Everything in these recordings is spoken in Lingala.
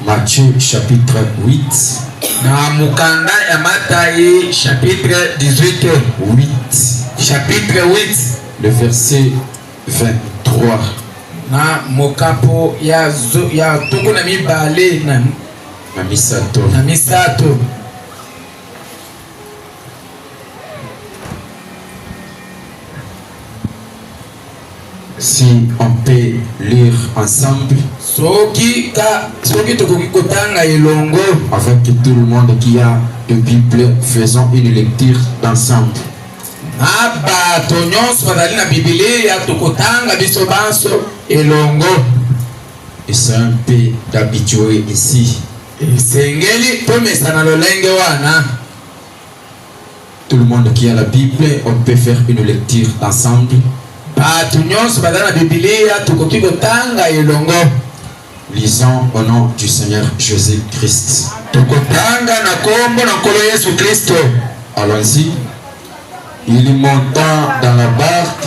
Matthieu chapitre 8. Na mukanda ya Matayi chapitre 18. 8. Chapitre 8. Le verset 23. Na mokapo ya tuku na mibale na misato. Si on peut lire ensemble, avec tout le monde qui a de Bible, faisons une lecture d'ensemble. Et c'est un peu d'habitué ici. Tout le monde qui a la Bible, on peut faire une lecture d'ensemble. Lisons au nom du Seigneur Jésus-Christ. Allons-y. Il monta dans la barque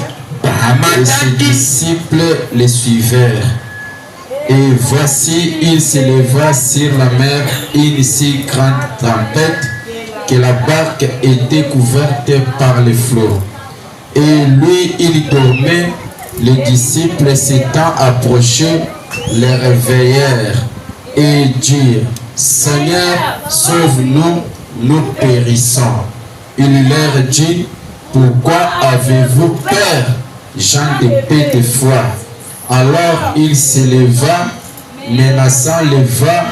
et ses disciples les suivirent. Et voici, il s'éleva sur la mer une si grande tempête que la barque était couverte par les flots. Et lui, il dormait. Les disciples s'étant approchés, les réveillèrent et dirent: Seigneur, sauve-nous, nous périssons. Il leur dit: Pourquoi avez-vous peur, gens de peu de foi? Alors il s'éleva, menaçant le vent,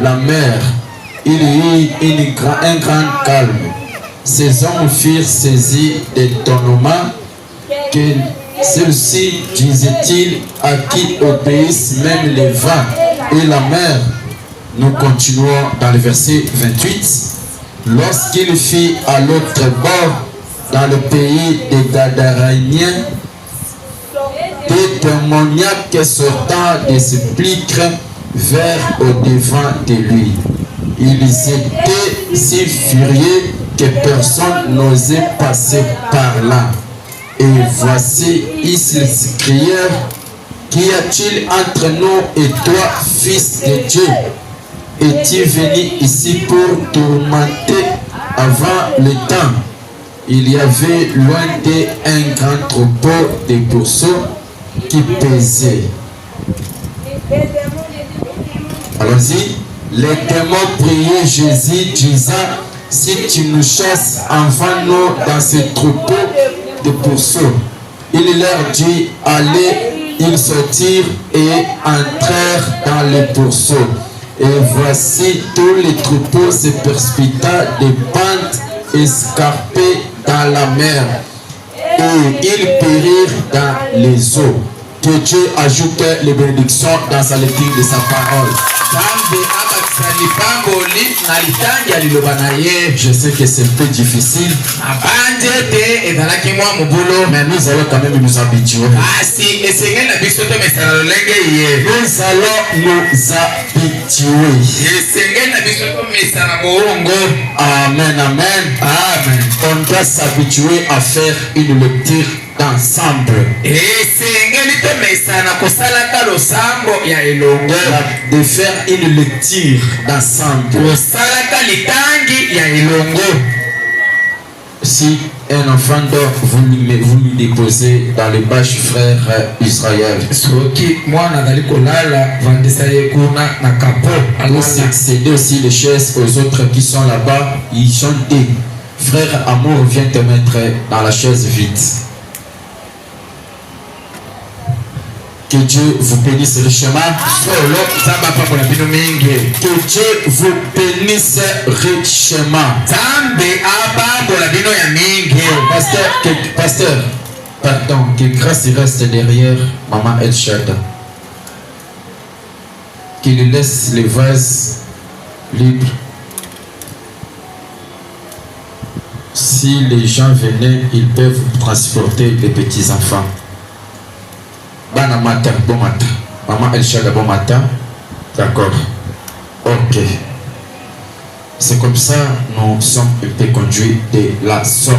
la mer. Il y eut un grand calme. Ces hommes furent saisis d'étonnement. Que ceux-ci, disaient-ils, à qui obéissent même les vents et la mer? Nous continuons dans le verset 28. Lorsqu'il fit à l'autre bord, dans le pays des Gadaréniens, des démoniaques sortant des sépulcres vinrent au-devant de lui. Ils étaient si furieux que personne n'osait passer par là. Et voici, ils s'écrièrent: Qu'y a-t-il entre nous et toi, fils de Dieu? Es-tu venu ici pour tourmenter avant le temps? Il y avait loin d'eux un grand troupeau de pourceaux qui paisait. Allons-y. Les démons priaient Jésus, disant: Si tu nous chasses, envoie-nous dans ce troupeau de pourceaux. Il leur dit: Allez. Ils sortirent et entrèrent dans les pourceaux. Et voici, tous les troupeaux se précipita des pentes escarpées dans la mer. Et ils périrent dans les eaux. Que Dieu ajoute les bénédictions dans sa lecture de sa parole. Je sais que c'est un peu difficile, mais nous allons quand même nous habituer. Nous allons nous habituer. Amen, amen, amen. On doit s'habituer à faire une lecture d'ensemble. De faire une lecture d'ensemble. Si un enfant dort, vous lui déposez dans les bâches, frère Israël. Vous succédez aussi les chaises aux autres qui sont là-bas. Ils sont deux. Frère Amour vient te mettre dans la chaise vide. Que Dieu vous bénisse richement. Que Dieu vous bénisse richement. Pasteur, pardon, que grâce reste derrière Maman El Shaddai. Qu'il laisse les vases libres. Si les gens venaient, ils peuvent transporter les petits-enfants. Bana matin, bon matin. Maman El Shaddai, bon matin. D'accord. Ok. C'est comme ça nous sommes été conduits de la sorte.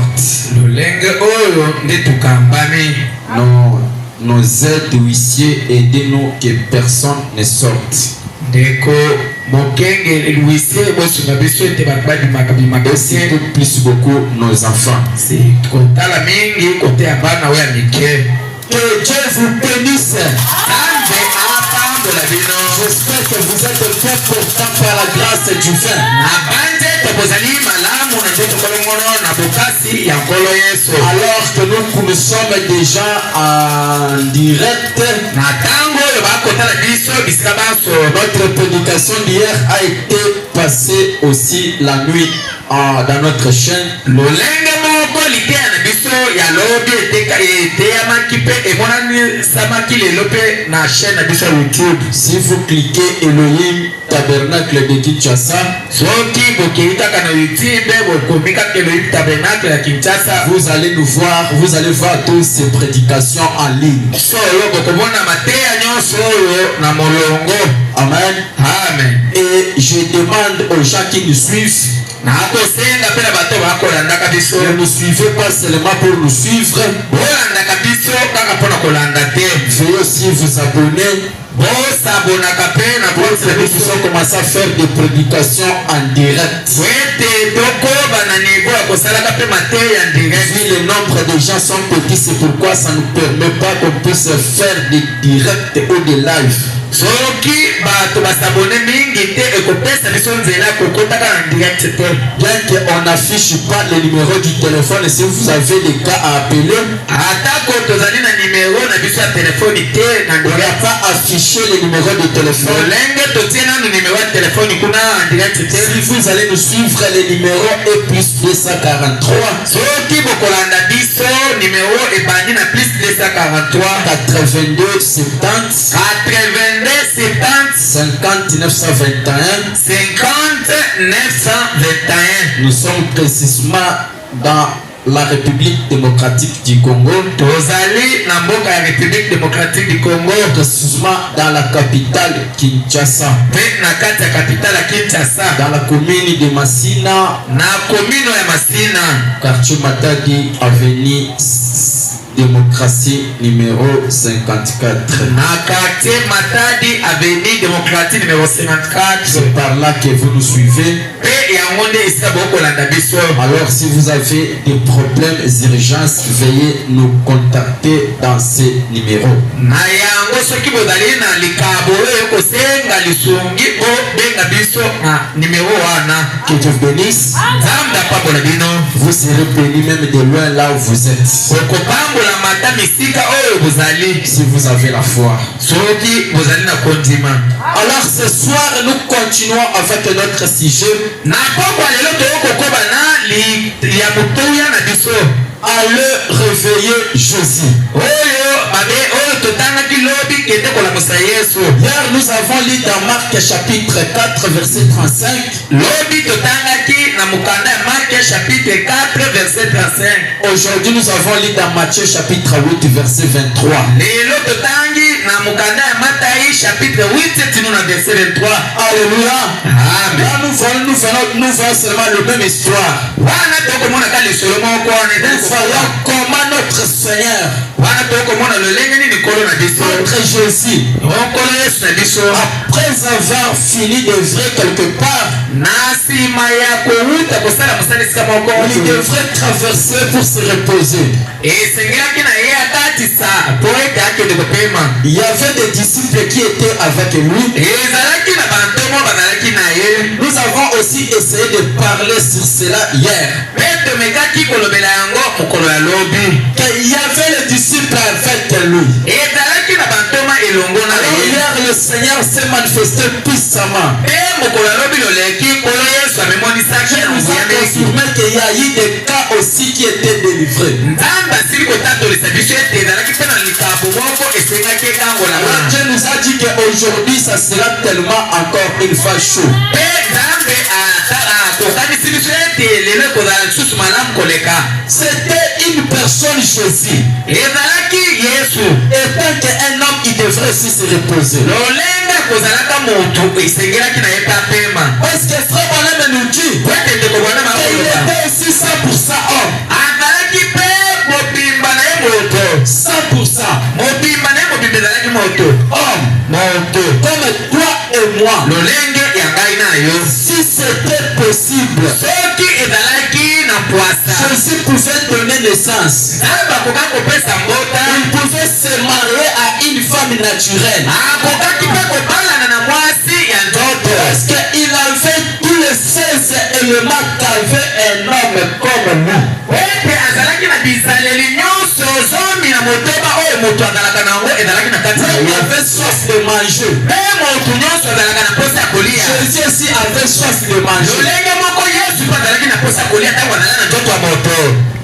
Nous nos aides huissiers, aidez-nous que personne ne sorte. Ndeko mokenge l'huissier bosunga biso ete bakbadi Aussi plus beaucoup nos enfants. si kotala mingi kote ya bana we ya mike. Que Dieu vous bénisse. Nzambe apambola bino. J'espère que vous êtes fait pourtant par la grâce du vin. Nabanje tokozali malamu na nzoto kolongono na bokasi ya nkolo Yesu. Alors que nous sommes déjà en direct, Na tango oyo bakotala biso bisika baso. notre prédication d'hier a été passée aussi la nuit dans notre chaîne. Lolenge moko liteya na biso ya lobi eteyamaki mpe emonani samaki lelo mpe na chaîne na biso ya YouTube. Si vous cliquez Elohim Tabernacle de Kinshasa, Soki bokei kaka na YouTube bokomi kaka Elohim Tabernacle ya Kinshasa. vous allez voir toutes ces prédications en ligne. Solo bokomona mateya nyonso oyo na molongo. Amen. Amen. Et je demande aux gens qui nous suivent, nakosenga mpe na bato bakolandaka biso. ne nous suivez pas seulement pour nous suivre, bolandaka biso kaka mpona kolanda te. veuillez aussi vous abonner. bosabonaka mpe na Nous biso allons commencer à faire des prédications en direct. ete tokoba na niveau ya kosalaka mpe mateya direct. Si le nombre de gens sont petits, c'est pourquoi ça ne nous permet pas qu'on puisse faire des directs ou des lives. soki bato basabone mingi te ekopesa biso nzela kokotaka na direct te. Bien qu'on n'affiche pas le numéro du téléphone, si vous avez des cas à appeler, atako tozali na nimero na biso ya telefoni te na on n'a direct. pas affiché le numéro de téléphone. lolenge totie nanu nimero ya telefoni kuna na direct te. Si vous allez nous suivre, le numéro est plus 243 soki bokolanda biso nimero ebandi na plus 243 82 70 82 70 50 921. 50 921. Nous sommes précisément dans la République démocratique du Congo, tozali na mboka ya République démocratique du Congo, précisément dans la capitale Kinshasa, mpe na kati ya kapitale ya Kinshasa, dans la commune de Massina, na komino ya Masina, quartier Matadi, avenue démocratie numéro 54. na quartier Matadi, avenue démocratie numéro 54. C'est par là que vous nous suivez. Pe yango nde esika bokolanda biso. Alors si vous avez des problèmes d'urgence, veuillez nous contacter dans ces numéros. Na yango soki bozali na likabo oyo kosenga lisungi obenga biso na numero wana. Que Dieu vous bénisse. Nzambe apambola bino. Vous serez bénis même de loin là où vous êtes. Okopambola mata misika oyo bozali. Si vous avez la foi. Soki bozali na kondima. Alors ce soir nous continuons avec notre sujet. Na pokwa lelo tokokoba na ya mutuya na biso. Allez réveiller Jésus. Oyo babe oyo totangaki lobi kende kolamusa Yesu. Hier nous avons lu dans Marc chapitre 4 verset 35. Lobi totangaki na mukanda ya Marc chapitre 4 verset 35. Aujourd'hui nous avons lu dans Matthieu chapitre 8 verset 23. Lelo totangi na mukanda ya Matthieu chapitre 8 tino na verset 23. Alléluia. Amen. Là nous voyons seulement la même histoire. Wana tokomona kali solomo ko Nous voyons comment notre Seigneur, wana tokomona lolenge ni nikolo na biso. notre Jésus, Okolo Yesu na biso. après avoir fini d'œuvrer quelque part, Nasi maya kouta kosala musali sika moko. il devrait traverser pour se reposer. Esengelaki na ye akatisa po ete akende kopema. Il y avait des disciples qui étaient avec lui. Ezalaki na bantomo bazalaki na ye. Nous avons aussi essayé de parler sur cela hier. Pe tomekaki kolobela yango mokolo ya lobi. Qu'il y avait les disciples avec lui. Ezalaki na bantoma elongo na Alors ye. hier le Seigneur s'est manifesté puissamment. Pe mokolo ya lobi loleki kolo Yesu amemonisaki Il na nous a muyameki. confirmé qu'il y a eu des cas aussi qui étaient délivrés. Nzambe asili kotatolisa biso ete ezalaki mpe na likambo moko esengaki ekangola. Alors Dieu nous a dit qu'aujourd'hui ça sera tellement encore une fois chaud. Pe Nzambe tokanisi biso ete lelo ekozala lisusu malamu koleka. C'était une personne Jésus. Ezalaki Yesu. Et tant qu'un homme il devrait aussi se reposer. Lolenga kozalaka motu esengelaki na ye mpe apema. Parce que frère Bonhomme nous dit Wekende kobwana qu'il makoloba. était aussi 100% homme. Azalaki mpe mobimba na ye moto 100%. mobimba naye mobimba ezalaki moto Homme, moto comme toi et moi. lolenge ya ngai nayo Si c'était possible, soki ezalaki na pwasa Jésus pouvait donner naissance. nzambe bakoka kopesa mbota Il pouvait se marier à une femme naturelle. akokaki mpe kobalana na mwasi ya nzoto Parce qu'il avait tous les 16 éléments qu'avait un homme comme nous. ete azalaki na bizaleli nyonso zomi na motoba oyo moto azalaka nango ezalaki na kati na Il ye avait soif de manger. mpe motu nyonso azalaka na posa ya kolia Jésus aussi avait soif de manger. lolenge moko yesu mpe azalaki na posa ya kolia ntango azala na nzoto ya moto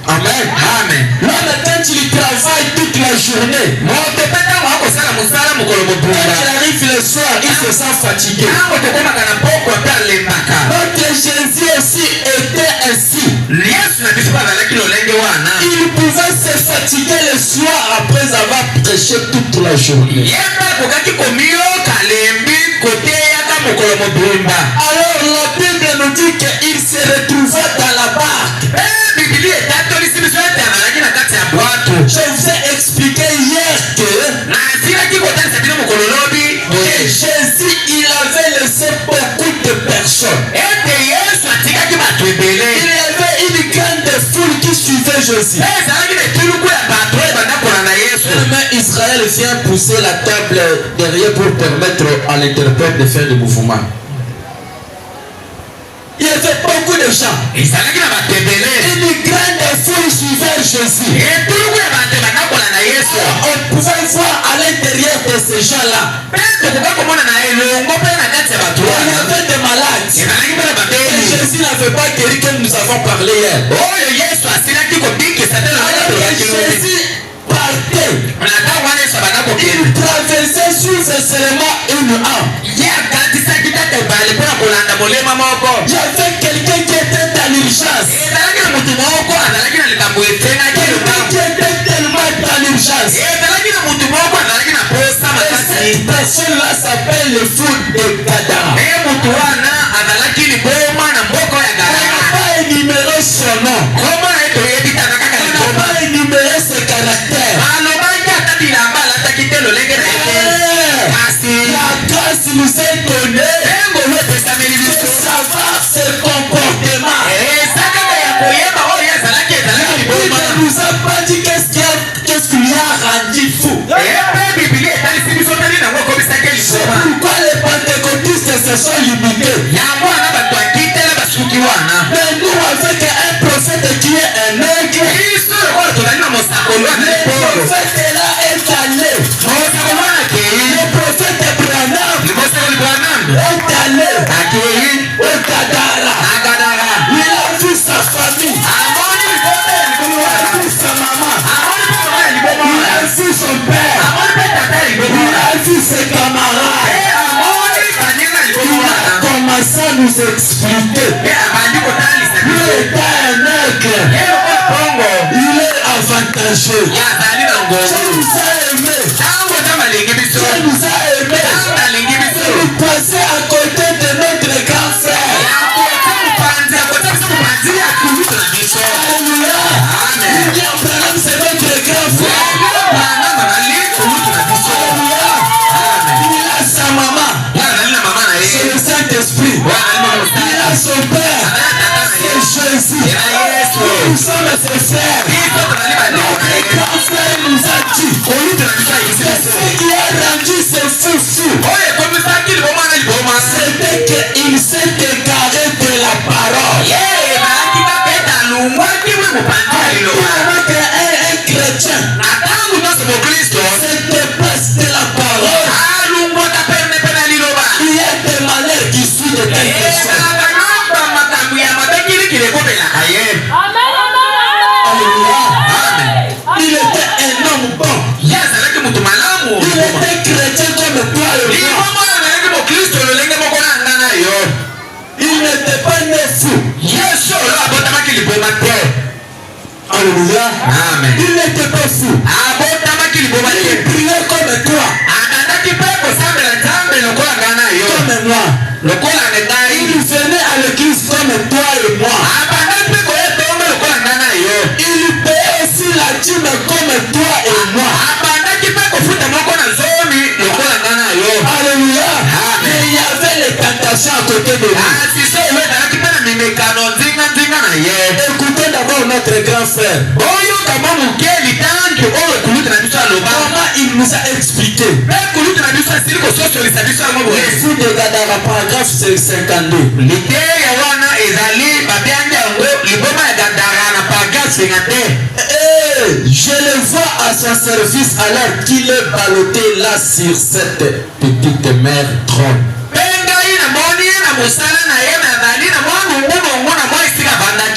Amen. amen L'homme, quand il travaille toute la journée, moto mpe ntango akosala mosala mokolo quand mobimba il arrive le soir, il se sent fatigué. ntango tokomaka na pokwa mpe alembaka Notre Jésus aussi était ainsi. yesu na biso mpe azalaki lolenge wana Il pouvait se fatiguer le soir après avoir prêché toute la journée. ye mpe akokaki komioka lembi koteyaka mokolo mobimba Alors la Bible nous dit qu'il se retrouva dans la barque. bibili etatolisi biso ete azalaki na kati ya bwato Je vous ai expliqué hier que nasilaki kotalisa bino mokolo lobi Jésus, il avait laissé beaucoup de personnes. ete yesu atikaki bato ebele Il y avait une grande foule qui suivait Jésus. ezalaki na etuluku ya bato oyo bandakona na yesu Mais Israël vient pousser la table derrière pour permettre à l'interprète de faire des mouvements. Il y avait beaucoup de gens. ezalaki na bato ebele Une grande foule suivait Jésus. etuluku ya bato bandakona na yesu On pouvait voir à l'intérieur de ces gens-là. mpe tokoka komona na elongo mpe na kati ya bato Il y wana avait des malades. ezalaki mpe na Et babeli Jésus n'avait pas guéri comme nous avons parlé hier. oyo yesu asilaki kobikisa te Alors que lolaki Jésus partait. na ntango wana yesu abanda Il kokende traversait sous seulement une âme. ye akatisaki kaka ebale mpona kolanda molema moko Il y avait quelqu'un qui était dans l'urgence. ezalaki na motu moko azalaki na likambo etengaki Quelqu'un qui était tellement dans l'urgence. ezalaki na motu moko azalaki na posa Et makasi cette personne-là s'appelle le fou de Gadara. eye motu wana azalaki liboma na mboka ya On n'a galaka pas énuméré son nom. koma na ye toyebitaka kaka On n'a liboma pas énuméré ses caractères. alobaki ata bilamba alataki te lolenge na ye te kasi La grâce nous est donnée ntango opesameli de biso savoir ses comportements. eza kaka ya koyeba oyo ezalaki ezalaki Il liboma ne nous a pas dit qu'est-ce qui lui a rendu fou. epe bibili etalisi biso teli nango ekobisaki C'est liboma pourquoi les pentecôtistes se sont limités. yango wana bato akitela basuki wana Mais nous, avec un prophète qui est un aigle, biso oyo tozali na mosakolo wana le likolo prophète là est allé. mosakolo wana akei Le prophète Branham mosakoli bwanam est allé akei au Gadara. agadara Il a vu sa famille. amoni liboma ya Il liboma a wana vu sa maman. amoni mpe mama ya liboma Il wana a vu son père. amoni mpe tata ya liboma Il wana a vu ses camarades. amoni baninga ya liboma Il a wana commencé à nous expliquer. pe abandi kotalisa Il biso était un aigle. ye lokola bongo Il est avantageux. ye azali na Dieu ngongo nous a aimés. ntango nzambe alingi biso Dieu nous a aimés. ntango alingi biso Nous passer à côté de notre grand frère. yakota mopanzi akota biso mopanzi ya kulutu na biso Alléluia. amen William Branham, c'est notre grand frère. bana bazali kulutu na biso Alléluia. amen Il a sa maman. ye azali na mama na ye C'est le Saint-Esprit. oyo azali na Il mosala a son père. azali na tata na C'est ye Jésus. ye na yesu Nous sommes ses frères. biso tozali bandeko na Notre ye grand frère nous a dit. kolutu na biso ayebisi C'est biso ce qui a rendu ce fou fou. oyo ekomisaki liboma na liboma C'était qu'il s'est égaré de la parole. ye ezalaki kaka ete alungwaki mwe mopanzi ya liloba Avec un chrétien, na ntango nyonso mokristo cette place de la parole, alungwaka pene pe na liloba il y a des malheurs qui suivent de quelque chose. ezalaka nyonso makambo ya mabe kilikili ekobelaka ye Alléluia. amen Il était un homme bon. ye azalaki motu malamu Il était chrétien comme toi et moi. liboma oyo azalaki mokristo lolenge moko na nga na yo Il n'était pas né fou. yesu oyo abotamaki liboma te Alléluia. amen Il n'était pas fou. abotamaki liboma Il te priait comme toi, akandaki mpe kosambela nzambe lokola nga na yo comme moi. lokola ngai Il venait à l'église comme toi et moi. abandaki mpe koya tombe lokola nga na yo Il payait aussi la dîme comme toi côté de lui. Écoutez d'abord notre grand frère. Comment il nous a expliqué. Le fou de Gadara, paragraphe 52. Je le vois à son service alors qu'il est ballotté là sur cette petite mer trône.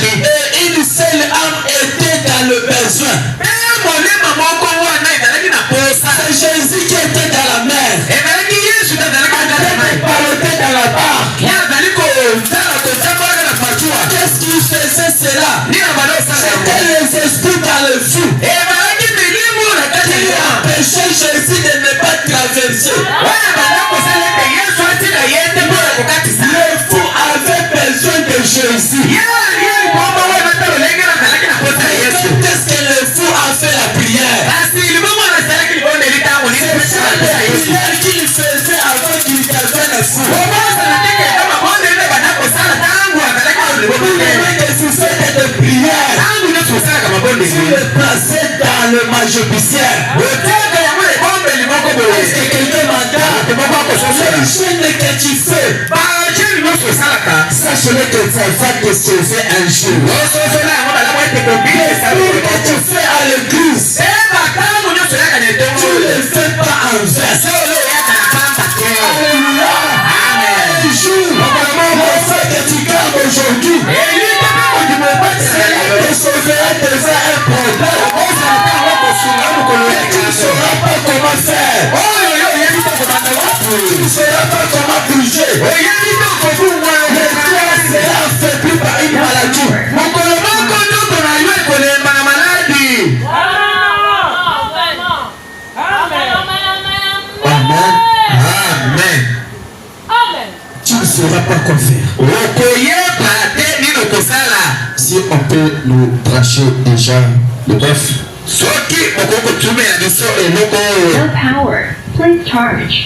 Et une seule âme était dans le besoin. C'est Jésus qui était dans la mer. Ballotté dans la barque. Qu'est-ce qu'il faisait cela? C'était les esprits dans le fou. Qui empêchait Jésus de ne pas traverser. Le fou avait besoin de Jésus. Qu'est-ce que le fou a fait la prière? C'est la prière qu'il faisait avant qu'il devienne fou. De prière. Il est placé dans le magicien. Est-ce que quelqu'un m'entend? Les chaînes que tu fais, sache-le que ça va te sauver un jour. Les prières que tu fais à l'église, tu ne les fais pas en vain. Alléluia. Un jour, le fait que tu gardes aujourd'hui, cela te sauvera déjà un problème. Tu ne sauras pas comment faire. Tu ne sauras pas comment bouger. Le cœur sera affaibli par une maladie. Amen. Amen. Tu ne sauras pas quoi faire. Si on peut nous brancher déjà le bœuf. No power. Please charge.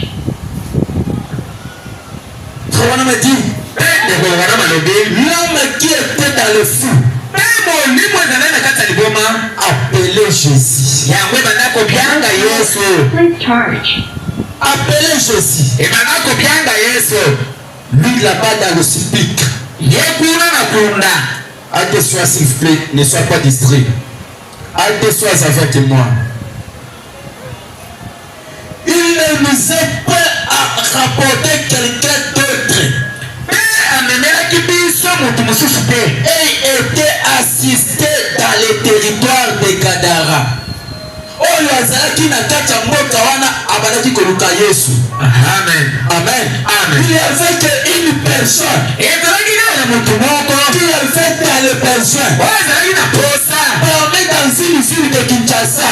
Frère me dit, l'homme qui était dans le fou appelait Jésus. Please charge. Appelez Jésus. Lui là-bas dans le supplique. Aide-toi s'il vous plaît, ne sois pas distrait. Aide-toi avec moi. Il ne nous est pas à rapporter quelqu'un d'autre. Et était assisté dans les territoires de Gadara. Amen. Amen. Il y avait qu'une personne qui avait dans le besoin. Dans une ville de Kinshasa.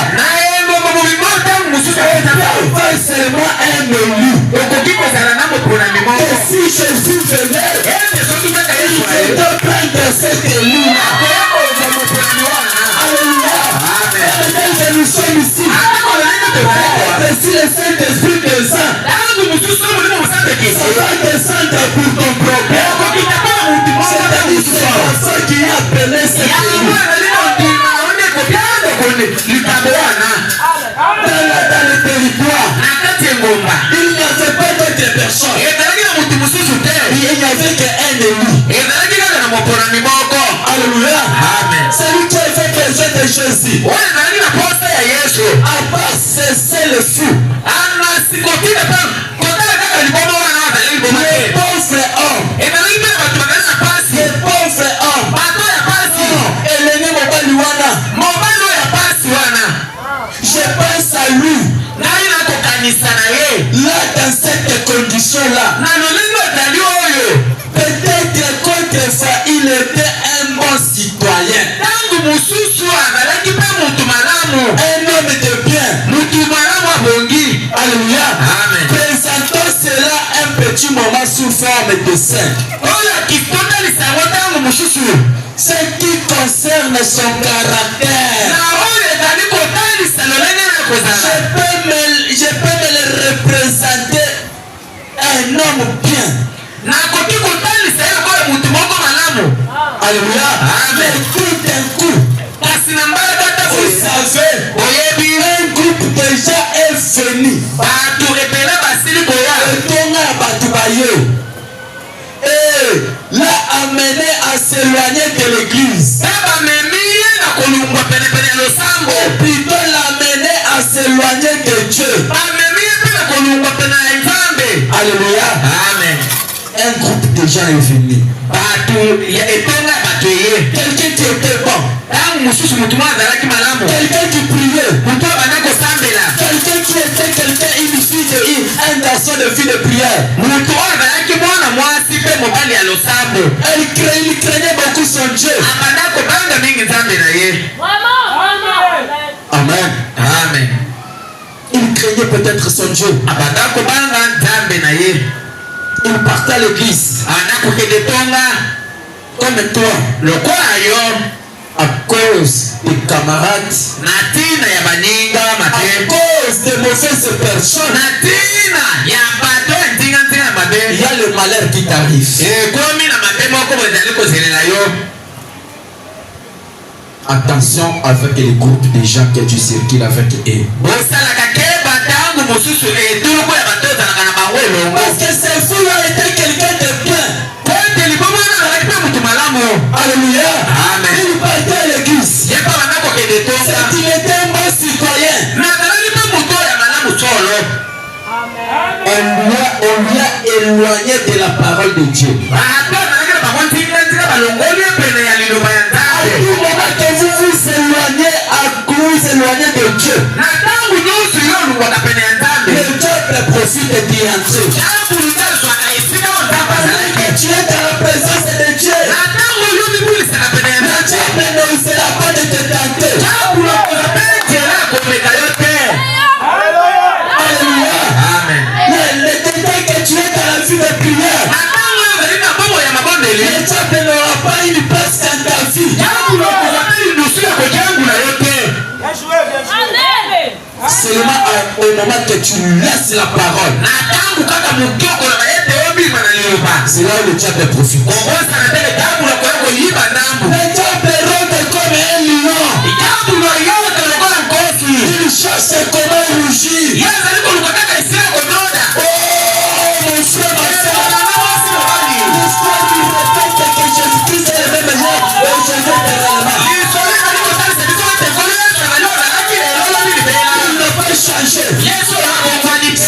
Seulement un élu. Et si Jésus venait, il devait prendre cet élu-là. Alléluia. Nous sommes ici. Et si le Saint-Esprit descend, ça va descendre pour ton problème. C'est-à-dire c'est pour ça qu'il a appelé cet élu. Dans le territoire, il n'y avait pas d'autres personnes. Il n'y avait qu'un élu. Alléluia. Celui qui avait besoin de Jésus a pas cessé le fou. Le pauvre homme. Je pense à lui. Là, dans cette condition-là, peut-être qu'autrefois il était un bon citoyen, un homme de bien. Alléluia. Présentons cela un petit moment sous forme de scène. Ce qui concerne son caractère. Je peux me le représenter un homme bien. Alléluia. Amen. Mais tout d'un coup, kasi na mbala kata vous savez, oyebi un groupe déjà est venu. bato ebele basili koya Etonga bato baye. Et l'a amené à s'éloigner de l'église. na bamemi ye na kolungwa penepene ya losambo Et plutôt l'amener à s'éloigner de Dieu. bamemi ye mpe na kolungwa pene ya nzambe. Alléluia. Amen. Un groupe de gens est venu. bato ya etonga bato eye Quelqu'un qui était bon. ntango mosusu motu moko azalaki malamu Quelqu'un qui priait. motu abanda kosambela Quelqu'un qui était quelqu'un, une fille de un garçon de fille de prière. motu oyo azalaki mwana mwasi mpe mobali ya losambo Il craignait beaucoup son Dieu. abanda kobanga mingi nzambe na ye. Amen. Amen. Il craignait peut-être son Dieu. abanda kobanga nzambe na ye. Il partait à l'église. abanda kokende tonga Comme toi. lokola yo À cause des camarades. na ntina ya baninga À mabe cause des mauvaises personnes. na ntina ya bato ya ntingantinga ya Il mabe y a le malheur qui t'arrive. ekomi na mabe moko boye ezali kozelela yo. Attention avec les groupes de gens que tu circules avec eux. bosalaka keba ntango mosusu etuluku ya bato ozalaka na bango elongo Parce que ces fous-là étaient quelqu'un de bien. po ete libomo wana azalaki mpe motu malamu. Alléluia. Amen. Il partait à l'église. ye mpe banda kokende tonga C'est qu'il était un bon citoyen. nazalaki mpe motu oyo ya malamu solo. On lui a éloigné de la parole de Dieu. bato azalaki na bango ntingantinga balongoli ye pene ya liloba ya À nzambe. tout moment que vous vous éloignez de Dieu, na ntango nyonso yo olungwaka pene ya nzambe le diable profite d'y entrer. ntango luzaluzwaka esika oyo nzambe Parce azalaki. que tu es dans la présence de Dieu. na ntango yo mibulisaka pene ya Le nzambe diable ne sera pas de te tenter. ntango lokola mpe nzela komeka yo te. Alléluia. Amen. Le détail que tu es dans la vie de prière, na ntango oyo ozali na bombo ya mabondeli le diable n'aura pas une place dans ta vie. ntango lokola mpe lidusu ya kojangula yo te. Seulement au moment que tu laisses la parole, na ntango kaka motokola bayete obima na liloba c'est là où le diable profite. kobosana te ntango lokola koyiba ndambu Le diable rôde comme un lion. ntango loyote lokola nkosi Il cherche comment rougir. ye azali koluka kaka esila konoda. Oh, mon frère, ma soeur. mwasi mobali L'histoire nous répète que Jésus-Christ est le même jour aujourd'hui éternellement. lisolo ezali kotalisa biso ete nkolo yesu azali ozalaki lelo lobi libela Il n'a pas changé. yesu akokani te.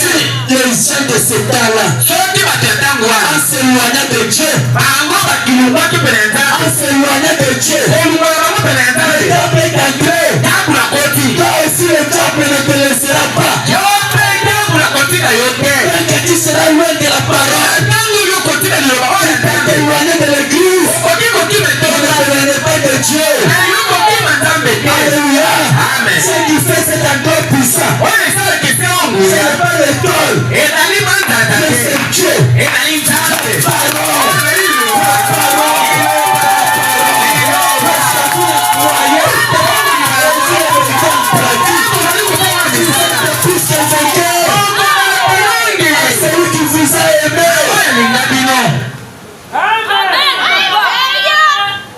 Les gens de ce temps-là, soki bato ya ntango en wana s'éloignant de Dieu, bango bakilungwaki pene ya en nzambe s'éloignant de Dieu, kolungola bango pene ya le nzambe diable est entré. ntango nakoti Toi aussi, le diable ne te laissera pas. yo mpe ntango nakotika yo te. Tant que tu seras loin de la parole, ntango yo kotika liloba oyo ya nzambe éloigné de l'église, okoki kokima tu etonga n'avais pas de Dieu. na yo kokima nzambe te. Alléluia. Amen. Ce qui fait cet endroit puissant, oyo esalaka ese ce onguya n'est pas l'école, ezali manzata mais te c'est Dieu. ezali nzambe. Parole. Ezali liloba. Celui qui vous a aimé.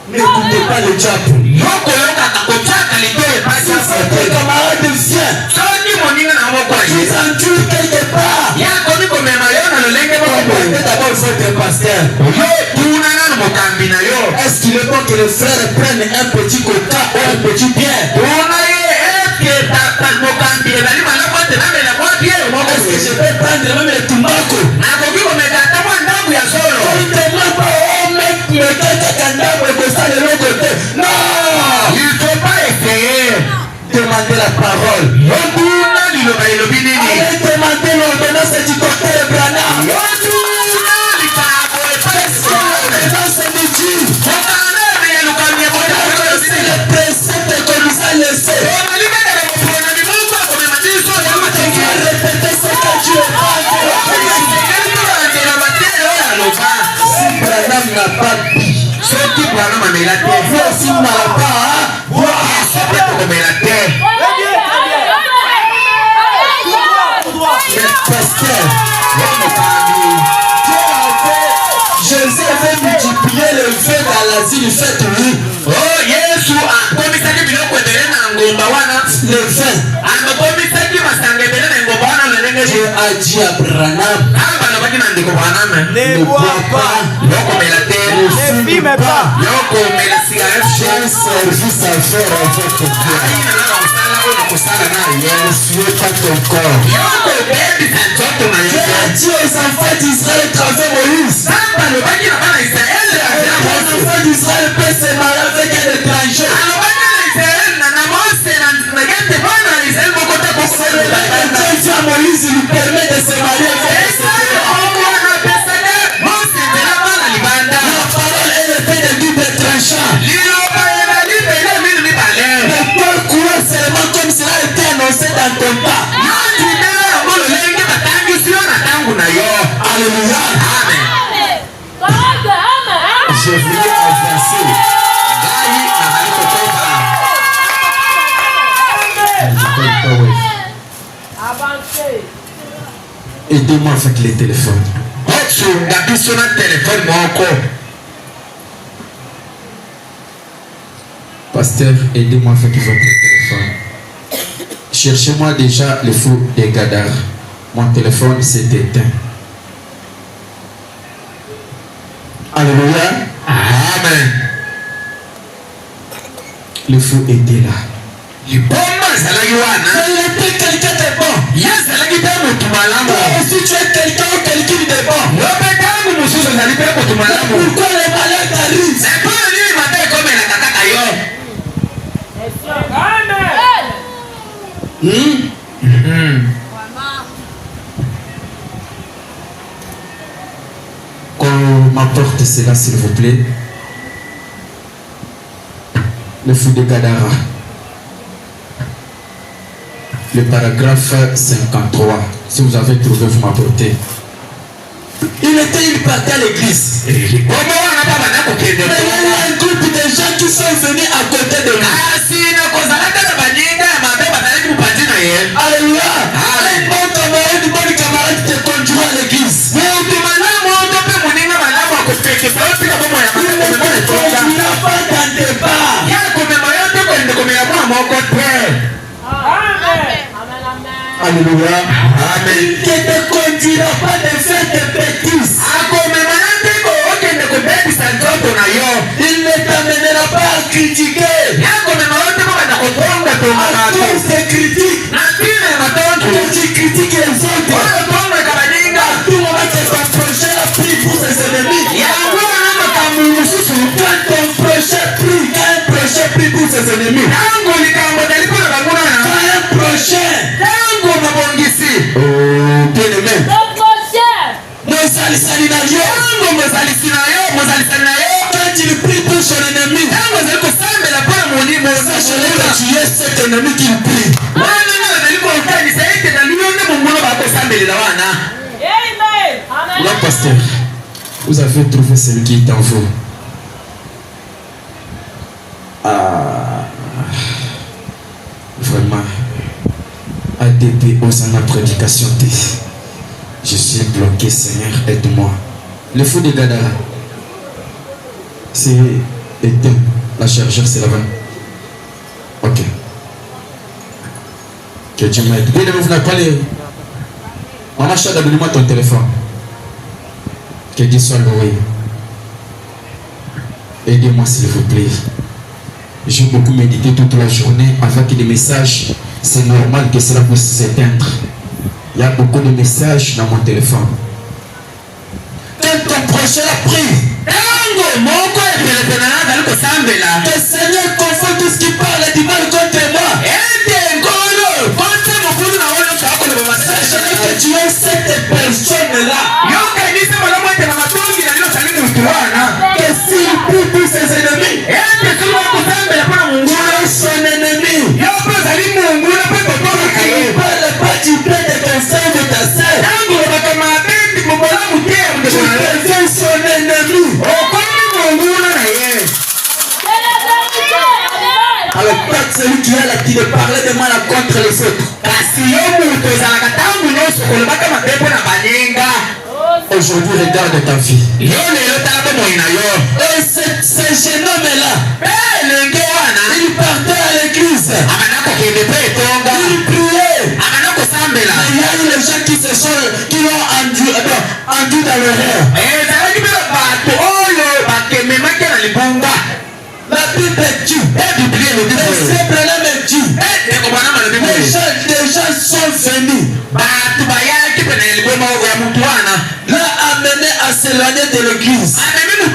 N'écoutez pas le diable. Si tes camarades viennent, ils endurent quelque part. Contactez d'abord votre pasteur. Est-ce qu'il est bon que les frères prennent un petit coca ou un petit bière? Est-ce que je vais prendre même le tumbako? On ne demande pas, oh mec, me donne candabre et ça de l'autre côté. Non! Demandez la parole. Allez demander l'ordonnance du docteur Branham. L'ordonnance de Dieu. C'est le précepte qu'on nous a laissé. Tu vas répéter ce que Dieu a dit. Si Branham n'a pas dit, vous aussi n'avez pas boire. Le pasteur, Jésus avait multiplié le le fait dans l'asile, faites oui. Oh, Yesu akomisaki biloko ebele na ngomba wana. Le fait. Akomisaki masanga ebele na ngomba wana na ndenge Dieu a dit à Branham, balobaki na ndeko Branham, ne bois pas, yokomela te, ne fume pas. yokomela cigarette. J'ai un service à faire avec Dieu. Ne suis pas ton corps. Dieu a dit aux enfants d'Israël travers Moïse. Les enfants d'Israël peuvent se marier avec un étranger. Dieu à Moïse lui permet de se marier avec la parole est le fait de double tranchant. Ne pas courir seulement comme cela a été annoncé dans ton pas. Alléluia. Je voulais avancer. Aidez-moi avec les téléphones. Pasteur, aidez-moi avec votre téléphone. Cherchez-moi déjà le fou des Gadar. Mon téléphone s'est éteint. Alléluia. Amen. Le fou était là. Il était quelqu'un de bon. Si tu es quelqu'un ou quelqu'un de bon, pourquoi les malheurs t'arrivent? Qu'on m'apporte cela s'il vous plaît. Le fou de Gadara. Le paragraphe 53. Si vous avez trouvé, vous m'apportez. Il partait à l'église. Mais il y a un groupe de gens qui sont venus à côté de nous. Alléluia. Un bon camarade, une bonne camarade te conduit à l'église. Il ne conduira pas dans tes pas. Alléluia. Amen. Il ne te conduira pas de faire des bêtises. Il ne t'amènera pas à critiquer. À cause des critiques. Quand tu critiques les autres, à tout moment que ton prochain a pris pour ses ennemis. Quand ton prochain prie, quand un prochain prie pour ses ennemis. Quand un prochain. Oh, bien aimé. Quand il prie pour son ennemi, sachez que tu es cet ennemi qui prie. Non, pasteur, vous avez trouvé celui qui est en vous. Vraiment, ADP osant la prédication. Je suis bloqué, Seigneur, aide-moi. Le fou de Gadara, c'est éteint. La chargeur, c'est là-bas. Ok. Que Dieu m'aide. Bien, vous n'avez pas les. Maman Chada, donne-moi ton téléphone. Que Dieu soit loué. Aidez-moi, s'il vous plaît. J'ai beaucoup médité toute la journée avec des messages. C'est normal que cela puisse s'éteindre. Il y a beaucoup de messages dans mon téléphone. Quand ton prochain a pris, que Seigneur confond tout ce qui parle du mal contre moi. Sachez que tu es cette personne-là. Que s'il prie pour ses ennemis, tu es son ennemi. Il ne parle pas du bien de ton frère de ta sœur. Tu deviens son ennemi. Alors pas celui qui est là qui ne parlait de mal contre les autres. Aujourd'hui regarde ta vie. Et c'est Ce jeune homme-là, il partait à l'église. Il priait. Il y a eu les gens qui l'ont enduit dans l'erreur. La Bible dit, les Abraham dit, les gens sont venus. L'a amené à s'éloigner de l'église. Ou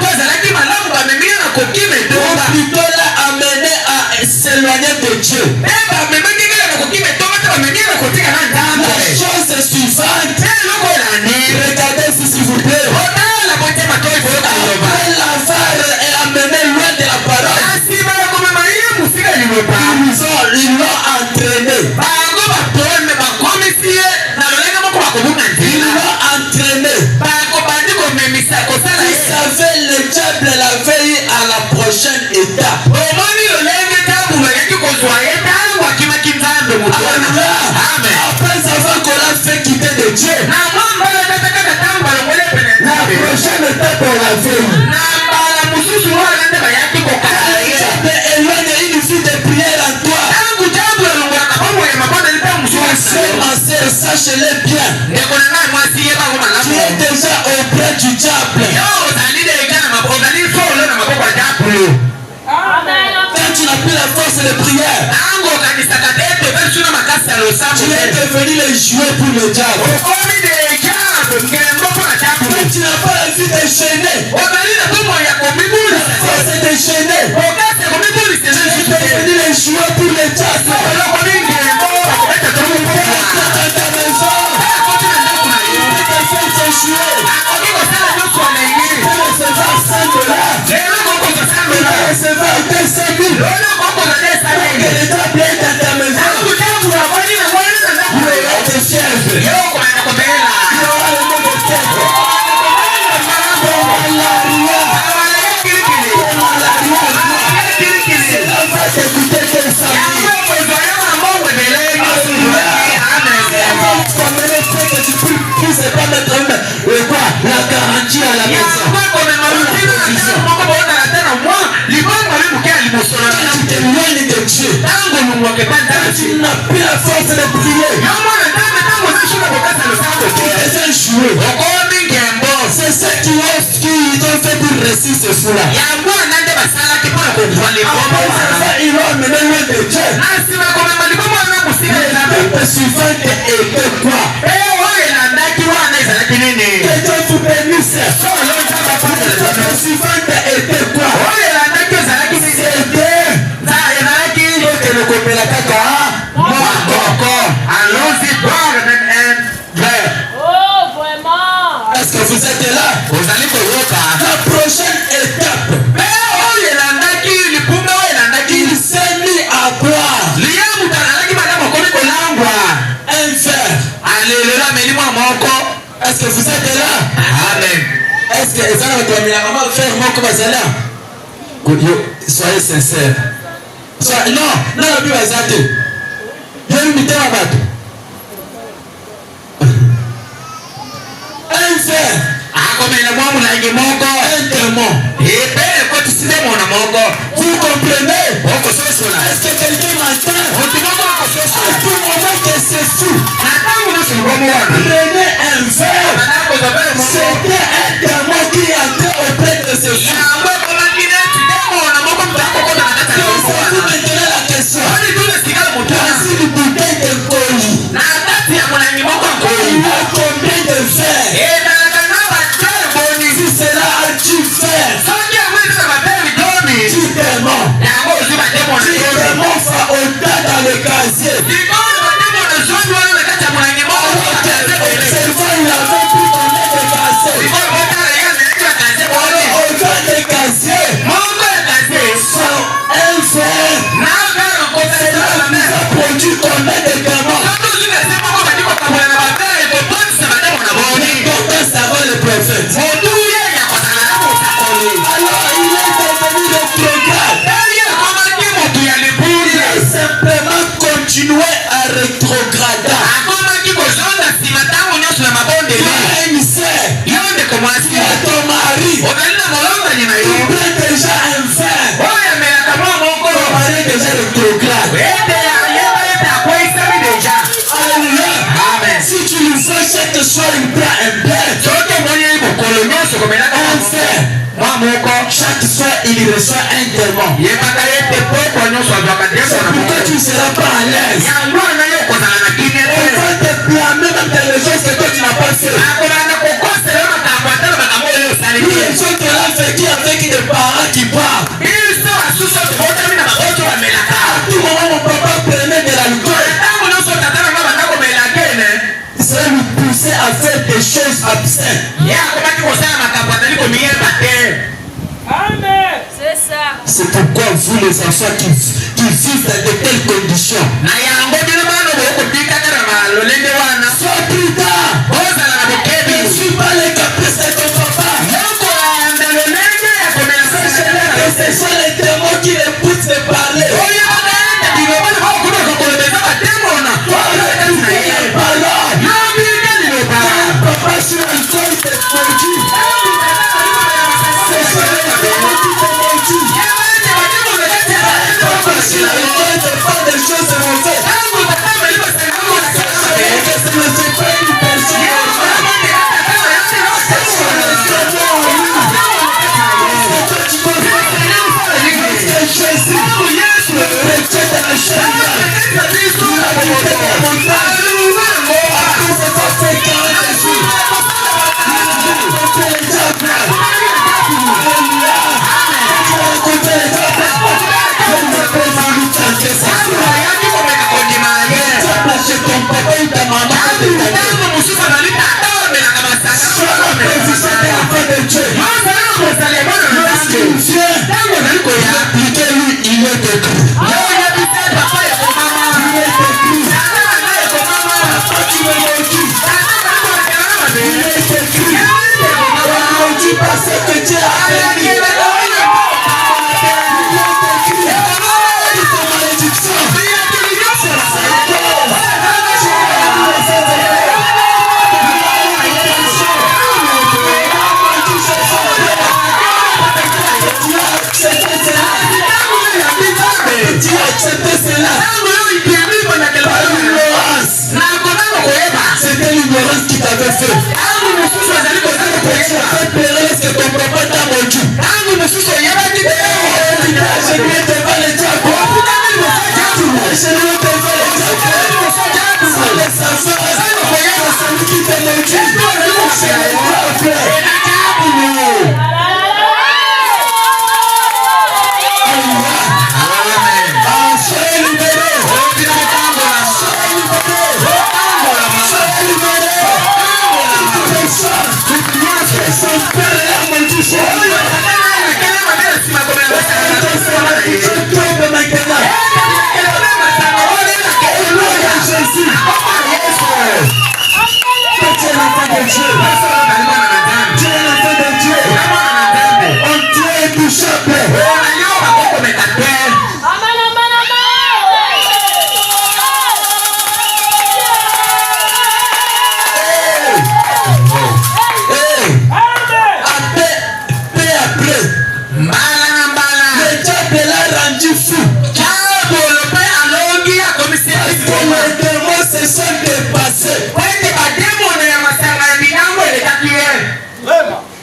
plutôt l'a amené à s'éloigner de Dieu. La chose suivante, regardez ici s'il vous plaît. Après l'avare est amené loin de la parole. Ils l'ont entraîné. Ils l'ont entraîné. Ils savaient le diable l'avait à la prochaine étape. Après avoir qu'on l'a fait quitter de Dieu, la prochaine étape on l'a fait. Éloigne une vie de prière en toi. Ma sœur, sache-le bien. Tu es déjà auprès du diable. Quand tu n'as plus la force de prière, tu es devenu le jouet pour le diable. Quand tu n'as pas la vie déchaînée, la force est déchaînée. Tu es devenu le jouet pour le diable. La garantie à la maison. Tu t'éloignes de Dieu. Tu n'as plus la force de prier. Tu es un jouet. C'est ça qui ont fait pour réussir ce fou-là. Ils l'ont amené loin de Dieu. Le suivant était quoi? Que Dieu vous bénisse. Le suivant était quoi? Est-ce que vous êtes là? La prochaine étape, il s'est mis à boire un verre. Est-ce que vous êtes là? Amen. Est-ce que ça va faire mon comme soyez sincères. Non, la Bible est athée. Il y a une mité à battre. Un verre. Un démon. Vous comprenez? Est-ce que quelqu'un m'entend? À tout moment que c'est fou. Prenez un verre. C'était un démon qui entrait auprès de ce fou. Posez-vous maintenant la question. Dans une bouteille de colis, il y a combien de verres? Si cela a du verre, du démon. Du démon va au-delà dans le casier. Observant, il avait pris combien de casiers? Alors, au-delà des casiers, un verre, cela nous a produit combien de démons? Pourtant, ça va le prophète. Alors, il est devenu le programme. Il a simplement continué à chaque soir, il reçoit un démon. ye bakayete poko nyonso azwaka C'est pourquoi tu ne seras pas à l'aise. yango na yo kozala na kimia On te va te blâmer même dans les choses que toi tu n'as pas fait. akolanda kokosela makambo ata na makambo oyo osali Nous, les gens qui ont vécu avec des parents qui parlent. biso basusu tobotami na baboto bamelaka À tout moment, mon papa prenait de l'alcool. ntango nyonso tata na nga banda komela kene Ça lui poussait à faire des choses absentes. ye akomaki kosala makambo atali komiyeba te C'est ça. C'est pourquoi vous, les enfants qui vivent dans de telles conditions, na yango bino bana bokotikaka na malolenge wana sois prudent. ozala na bokebi Ne suis pas les caprices de ton papa. yokolanda lolenge ya komela Et ce sont les démons qui les poussent de parler. oyo bakaenda bilobana bakokoka kolobeza batemona Parole. yobika liloba Papa sur l'alcool, c'est maudit. Ce sont les démons qui te maudissent. Papa sur l'alcool, c'est pas des choses mauvaises. Ce ne sont pas une personne normale. Ce sont les démons en nous. C'est toi qui peux faire. C'est Jésus. Le chrétien de la chaîne. La vérité de la montagne. Après, c'est pas fait 40 jours. Les diables. Alléluia. Tu as rencontré les diables. Je ne vais pas vous tenter ça. Diable chez ton papa ou ta maman. Sois la prévision de la fin de Dieu. Lorsqu'il vient, appliquez-lui, il est écrit. Il est écrit. Papa, tu me maudis. Il est écrit. On ne maudit pas ce que Dieu a béni. Il est écrit. Et ta malédiction. Tu as accepté cela. Par l'ignorance. C'était l'ignorance qui t'avait fait. Tu as fait pleurer parce que ton papa t'a maudit. Tu t'as agenouillé devant les diables. Tu t'as agenouillé devant les diables. Sans les enfants. C'est celui qui t'a maudit. C'est le diable. Soyez libérés. Soyez libérés. Son père est maudit. Je tombe maintenant. Au nom de Jésus. Tu es l'enfant de Dieu. Tu es l'enfant de Dieu. On tient et touche à paix. Le diable l'a rendu fou. Les démons se sont dépassés.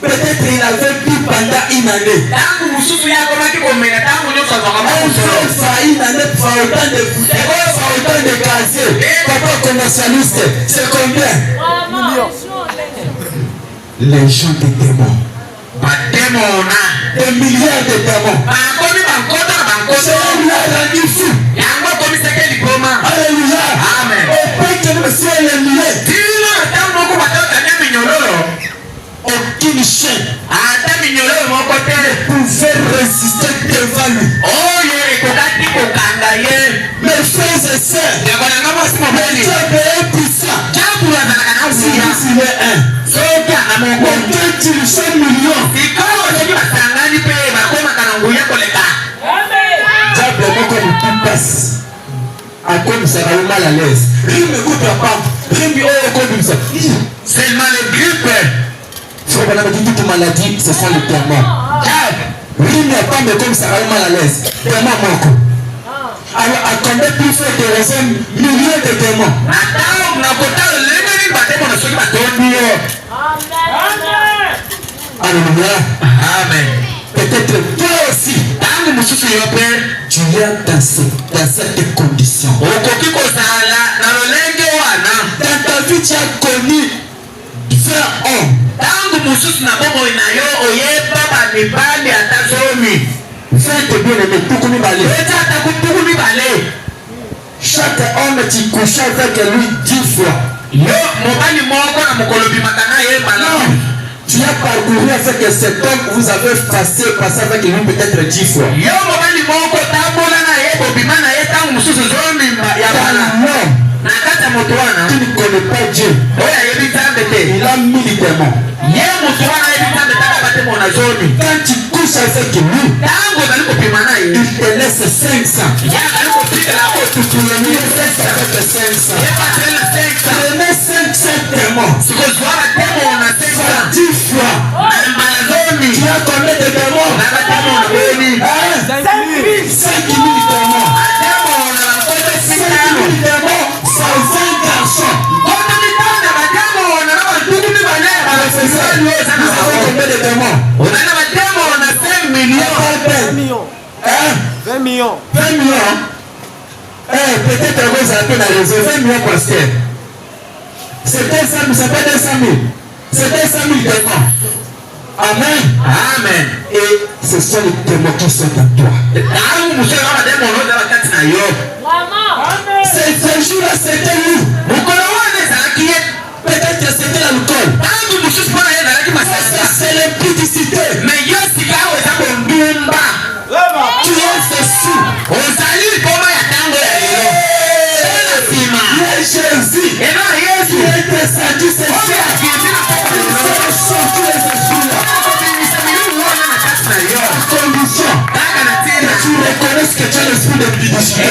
Peut-être il avait bu pendant une année. On fait une année pour autant de bouteilles, pour autant de gaziers. Papa commercialiste, c'est combien? Les gens des démons. Des milliards de démons. C'est lui a rendu fou. Alléluia. Amen. Au point que nous sommes les milliers. Aucune chaîne ne pouvait résister devant lui. Mes frères et sœurs, le diable est puissant. S'il est un, aucun dirigeant million. Diable est comme tout passe. À comme ça va mal à l'aise. Rien ne goûte pas. Rien ne comme ça. Seulement les grippes. Frère, on a dit toute maladie, ce sont les démons. Rien n'est pas mais comme ça va mal à l'aise. Démon manque. Alors, à combien plus faire des raisons, milliers de démons. Alléluia. Amen. Peut-être peut-être toi aussi, tu es dans cette condition. Dans ta vie, tu as connu 20 hommes. 20 bien-aimés, chaque homme, tu couches avec lui 10 fois. Non, tu as parcouru avec cet homme, vous avez passé avec lui peut-être 10 fois. Tu ne connais pas Dieu. Il a mis les démons. Quand tu couches avec lui, il te laisse 500. Prenez 500 démons. 10 fois. Tu as combien de démons? 5 000 démons. 5 000 démons, ça 20 garçons. Nous avons combien de démons? On a 5 millions. 20 millions. 20 millions. Peut-être vous avez la raison. 20 millions parce que c'était 100 000, c'est pas 200 000. C'était 100 000 démons. Amen. Amen. Et ce sont les démons qui sont en toi. Ce jour-là, c'était nous. Peut-être que c'était l'alcool. C'est l'impudicité. Tu es Jésus. Jésus. Tu es descendu, c'est ça. Condition. Tu reconnais que tu as l'esprit d'impudicité.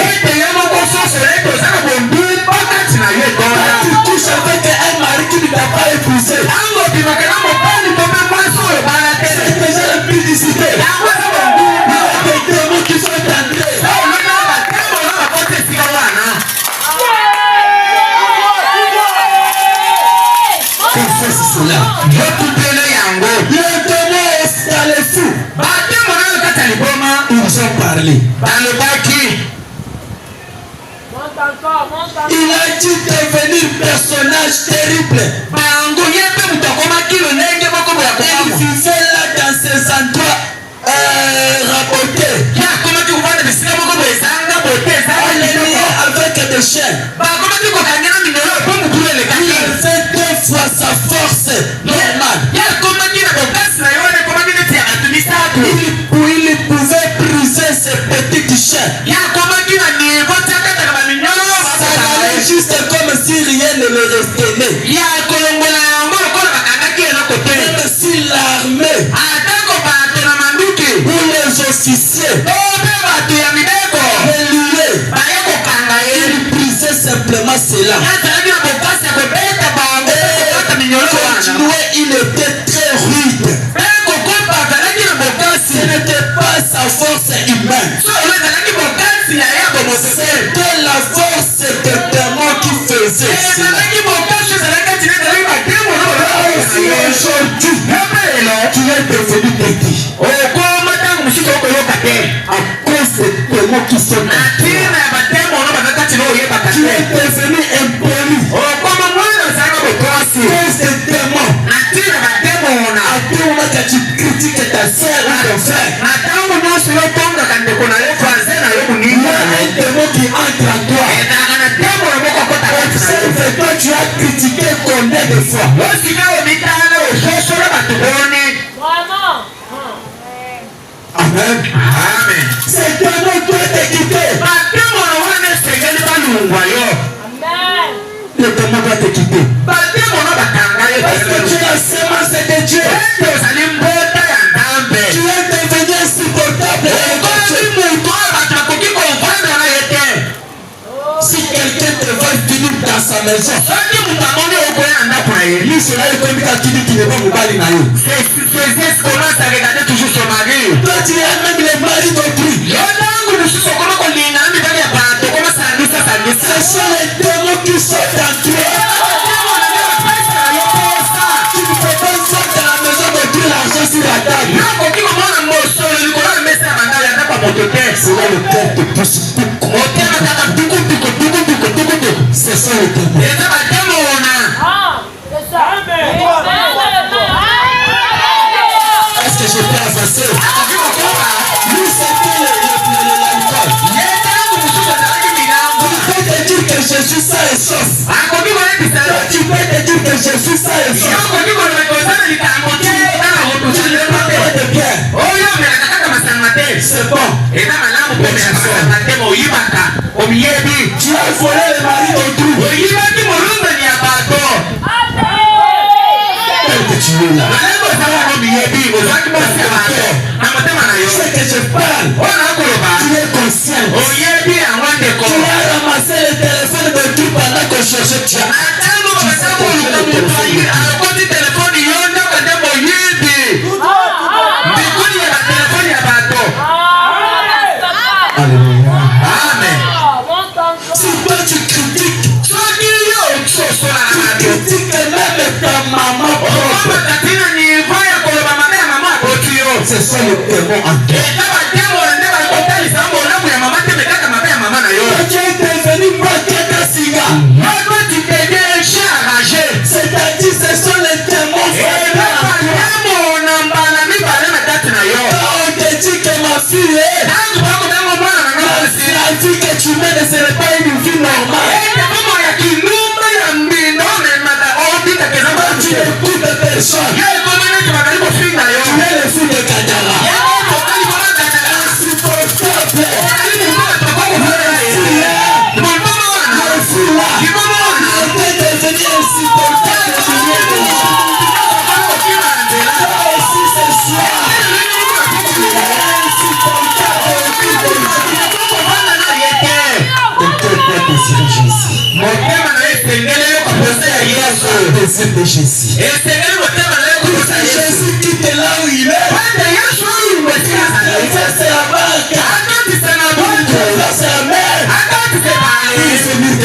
Tu couches avec un mari qui ne t'a pas épousé. C'est déjà l'impudicité. Il y a des démons qui sont entrés. Confesse cela. Les démons dans les fous. Ils ont parlé. Il a dit devenir personnage terrible. Il vivait là dans ces endroits rabotés. Avec des chaînes. Il avait 2 fois sa force normale. Il pouvait briser ses petites chaînes. Ça allait juste comme si rien ne le retenait. Même si l'armée ou les officiers il brisait simplement cela. Il était très rude. Ce n'était pas sa force humaine. C'était la force des démons qui faisait cela. Aujourd'hui, tu es devenu petit. À cause des démons qui sont là. Tu es devenu impoli. À cause des démons. Quand tu critiques ta sœur ou ton frère, il y a un démon qui entre en toi. Observe-toi, tu as critiqué combien de fois? Amen. C'est démon doit te quitter. Le démon doit te quitter. Parce que tu es la semence de Dieu. Tu es devenu insupportable. Si quelqu'un te va venir dans sa maison, lui sera le premier qui dit qu'il ne va pas vous parler. Toi tu es même le mari d'autrui. Ce sont les démons qui sont en toi. Tu ne peux pas sortir de la maison d'autrui l'argent sur la table. cœur te pousse. C'est ça le témoin. Est-ce que je peux avancer? Nous, c'était l'alcool. Tu peux te dire que Jésus ça est sauce. Tu peux te dire que Jésus ça est sauce. C'est bon. Tu as volé le mari d'autrui. Tu es là. C'est que je parle. Tu es conscient. Tu as ramassé le téléphone de tout pendant que je cherchais. Tu Alléluia. Amen. Si toi tu critiques, tu critiques même ta maman propre. C'est ça le démon en toi. Tu es devenu maquette siga. C'est-à-dire ce sont les démons. On te dit que ma fille est. La vie que tu mènes, ce n'est pas une vie normale. Tu écoutes personne. Tu es le fils de Kadara. Désir de Jésus. Jésus quitte là où il est. C'est la barque. C'est la mer. Il se met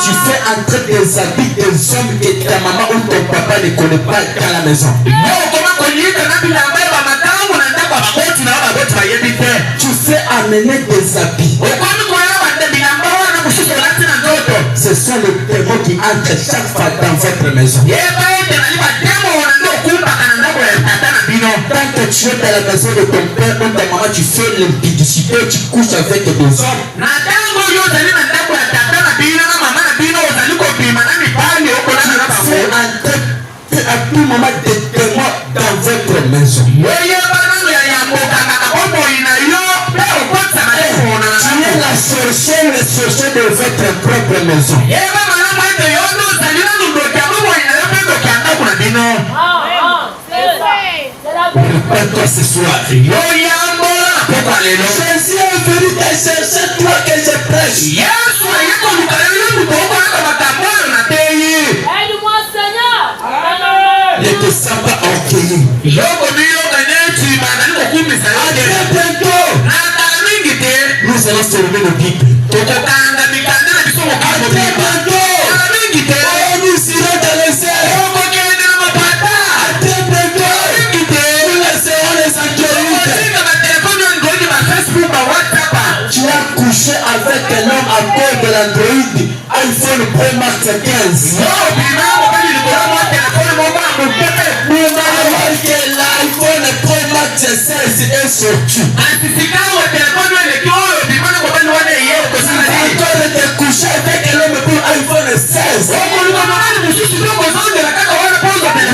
tu fais entrer des habits des hommes que ta maman ou ton papa ne connaît pas dans la maison. Tu fais amener des habits. Ce sont les démons qui entrent chaque fois dans votre maison. Tant que tu es dans la maison de ton père ou ta maman, tu fais l'impudicité, tu couches avec des hommes. À tout moment des témoins dans votre maison. Tu es la sorcière, le sorcier de votre propre maison. Répète-toi ce soir. Jésus est venu te chercher toi que je prêche. Aide-moi, Seigneur. Ne te sens pas orgueilleux. Très bientôt, nous allons se lever le Bible. Très bientôt, nous irons dans le ciel. Très bientôt, nous laisserons les androïdes. Tu as couché avec un homme à cause de l'androïde iPhone Pro Max 15. Que l'iPhone Pro Max 16 est sorti. Encore de coucher avec l'homme pour iPhone 16.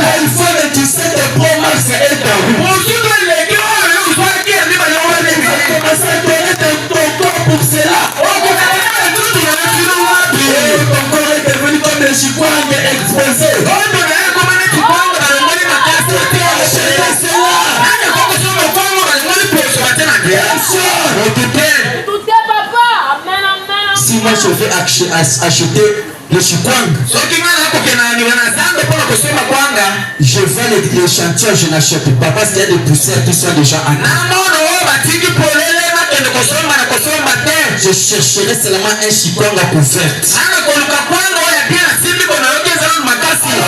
L'iPhone 17 Pro Max est en route. Commence à donner ton corps pour cela. Ton corps est devenu comme le chikwang exposé. Si moi je vais acheter le chikwang, je vais l'échantillon, je n'achète pas parce qu'il y a des poussières qui sont déjà en Je chercherai seulement un chikwanga couvert. Alors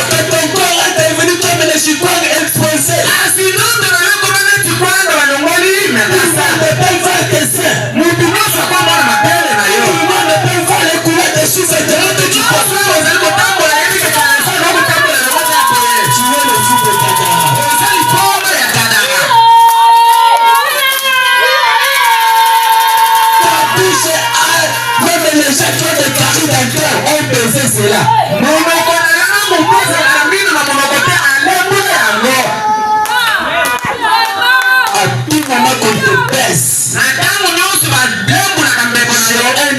que ton corps est devenu comme le chikwanga exposé. Tout le monde ne peut voir que ça. Tout le monde ne peut voir les couleurs des choses et de l'autre du corps. Tu es le fils de Kadara. Ta bouche même les gens qui ont des caries dans le cœur ont baisé cela. À tout moment qu'on te baisse, un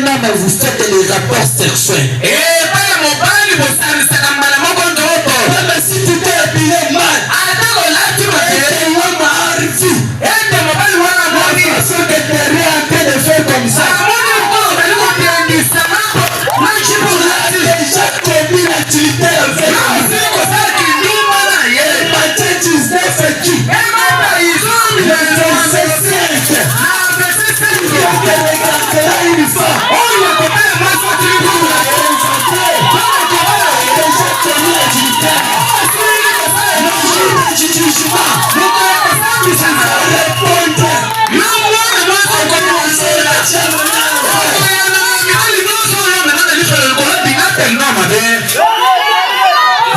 homme vous faites les rapports sexuels. Même si tu t'es habillé mal, façon que tu es en train de faire comme ça. Pour la déjà commis l'activité avec Matthieu 19 et tu. Le verset 5. Tu te regarderas une fois. Déjà commis l'activité. Le jour du jugement. Répondre.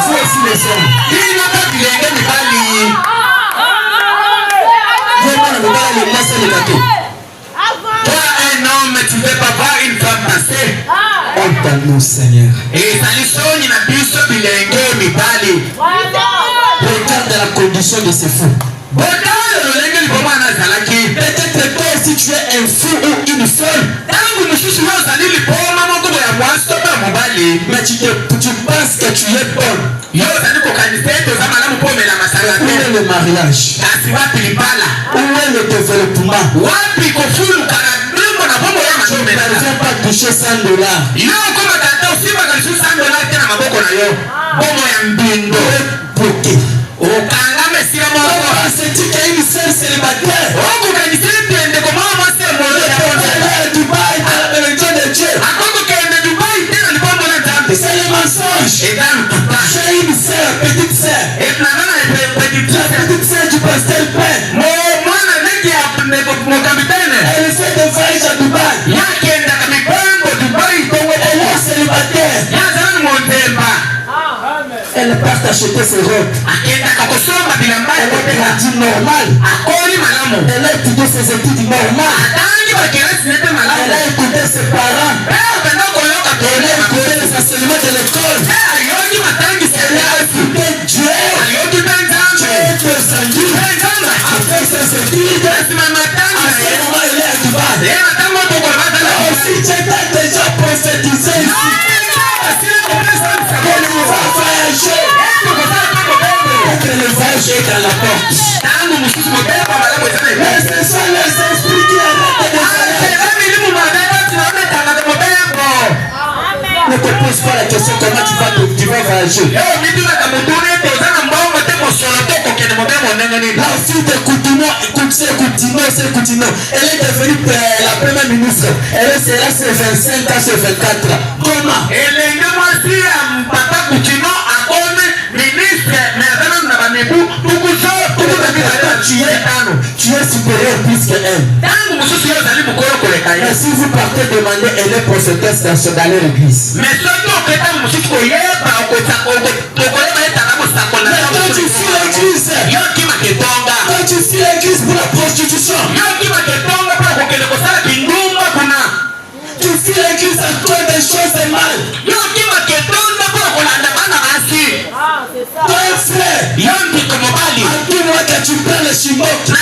Vous aussi les hommes. Toi, un homme, tu ne peux pas voir une femme passer. Honte à nous, Seigneur. Regarde la condition de ces fous. Peut-être toi aussi tu es un fou ou une folle. Mais tu penses que tu es bonne. Où est le mariage? Où est le développement? Tu ne parviens pas toucher $100. Bloqué. C'est-tu qu'il y a une seule célibataire? C'est le mensonge. J'ai une sœur, petite sœur. La petite sœur du pasteur Père. Elle fait des voyages à Dubaï. Elle est célibataire. Elle part acheter ses robes. Elle a dit normal. Elle a étudié ses études normales. Elle a écouté ses parents. Elle a écouté les enseignements de l'école. Elle a écouté Dieu. Dieu est descendu. Après ses études, à ce moment elle est à Dubaï. Si tu étais déjà prophétisé ici, qu'elle va voyager. Que le voyage est dans la porte. Mais ce sont les esprits qui arrêtent de voyager. Ne te pose pas la question comment tu vas voyager. La fille de Coutinho, elle est devenue la première ministre. Elle sera sur 25 ans, sur 24 ans. Comment? Tu es supérieur plus qu'elle. Mais si vous partez demander, elle est prophétesse dans l'église. Mais quand tu fuis l'église, quand tu fuis l'église pour la prostitution, tu fuis l'église à cause des choses de mal. Toi frère, dis-moi que tu prends le chimote. Il y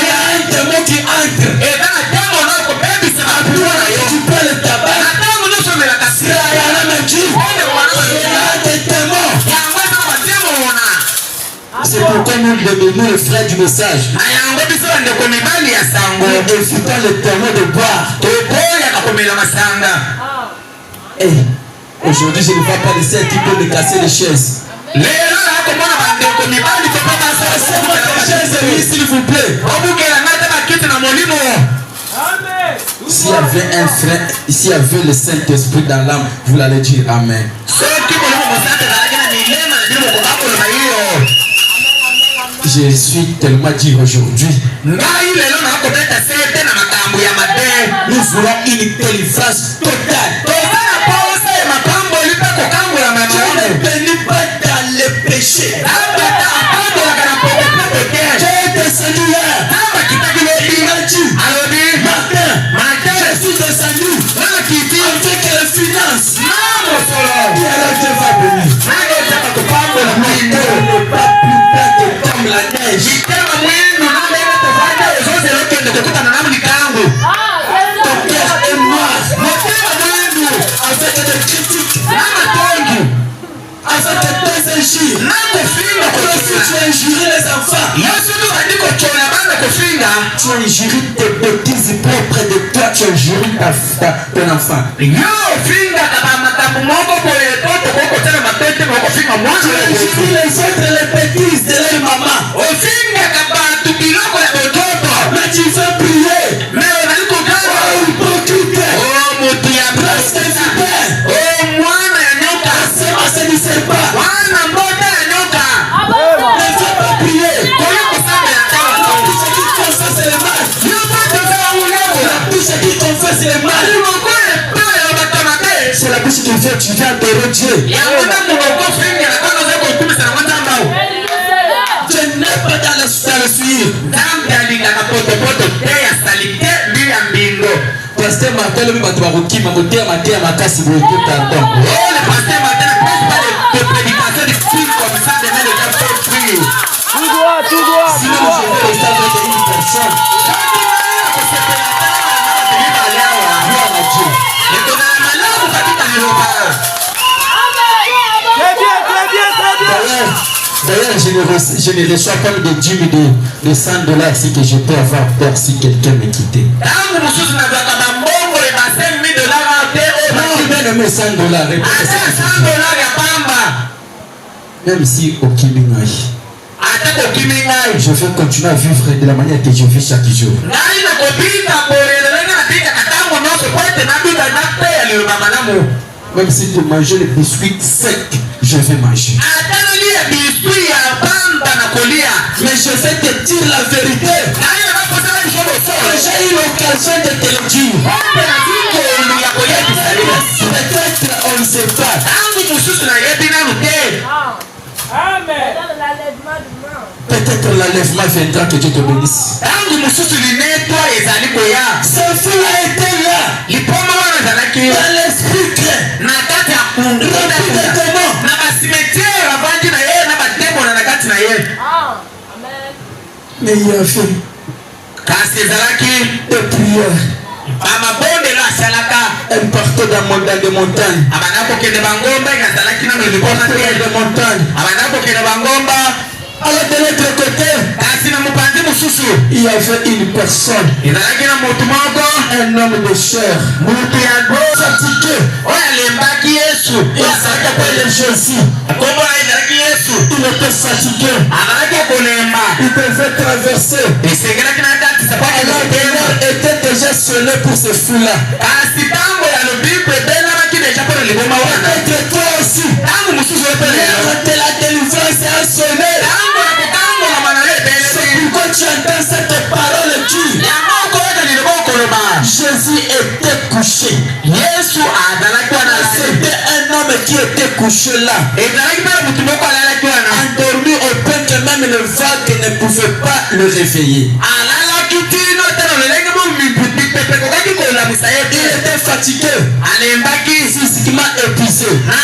a un démon qui entre. Tu prends le tabac. Il y a la magie. Il y a des démons. C'est pourquoi nous devenons le frère du message. Évitons le démon de boire. Aujourd'hui, je ne vais pas laisser un petit peu me casser les chaises. Passez-moi les chaises, oui, s'il vous plaît. S'il y avait un frère, s'il y avait le Saint-Esprit dans l'âme, vous l'allez dire Amen. Je suis tellement dit aujourd'hui. Nous voulons une délivrance totale. Dieu ne bénit pas dans le péché. Dieu est descendu là. Il a dit, Martin, je suis descendu avec les finances. Et alors Dieu va bénir. Martin n'est pas plus bête comme la neige. Ton cœur est noir avec des critiques, avec des injures. Tu as injuré les enfants. Tu as injuré tes bêtises propres de toi. Tu as injuré ton enfant. Tu as injuré les autres les bêtises de leur maman. Mais tu veux prier. C'est la bouche qui fait tu viens adorer Dieu. Tu n'es pas dans le suivre. Pasteur Martin, le pasteur Martin, le pasteur Martin, Tout droit. Sinon, je vais rester avec une personne. D'ailleurs, je ne reçois pas de dîmes de $100 si que je peux avoir peur si quelqu'un me quittait. Même $100, même si au Kimingai, je vais continuer à vivre de la manière que je vis chaque jour. Même si tu manges les biscuits secs, je vais manger. Mais je vais te dire la vérité. J'ai eu l'occasion de te le dire. Peut-être on ne sait pas. Peut-être l'enlèvement viendra, que Dieu te bénisse. Ce feu a été là. Dans l'esprit clair. Mais il y a fait des prières. Elle partait dans des montagnes. Alors de l'autre côté, il y avait une personne, un homme de chair, fatigué. Il s'appelle Jésus. Il était fatigué. Il devait traverser. Alors l'heure était déjà sonnée pour ce fou-là. Peut-être toi aussi, l'heure de la délivrance a sonné. C'est pourquoi tu entends cette parole qui Jésus était couché. C'était un homme qui était couché là, endormi au point que même le vague ne pouvait pas le réveiller. Il était fatigué, physiquement épuisé. Là,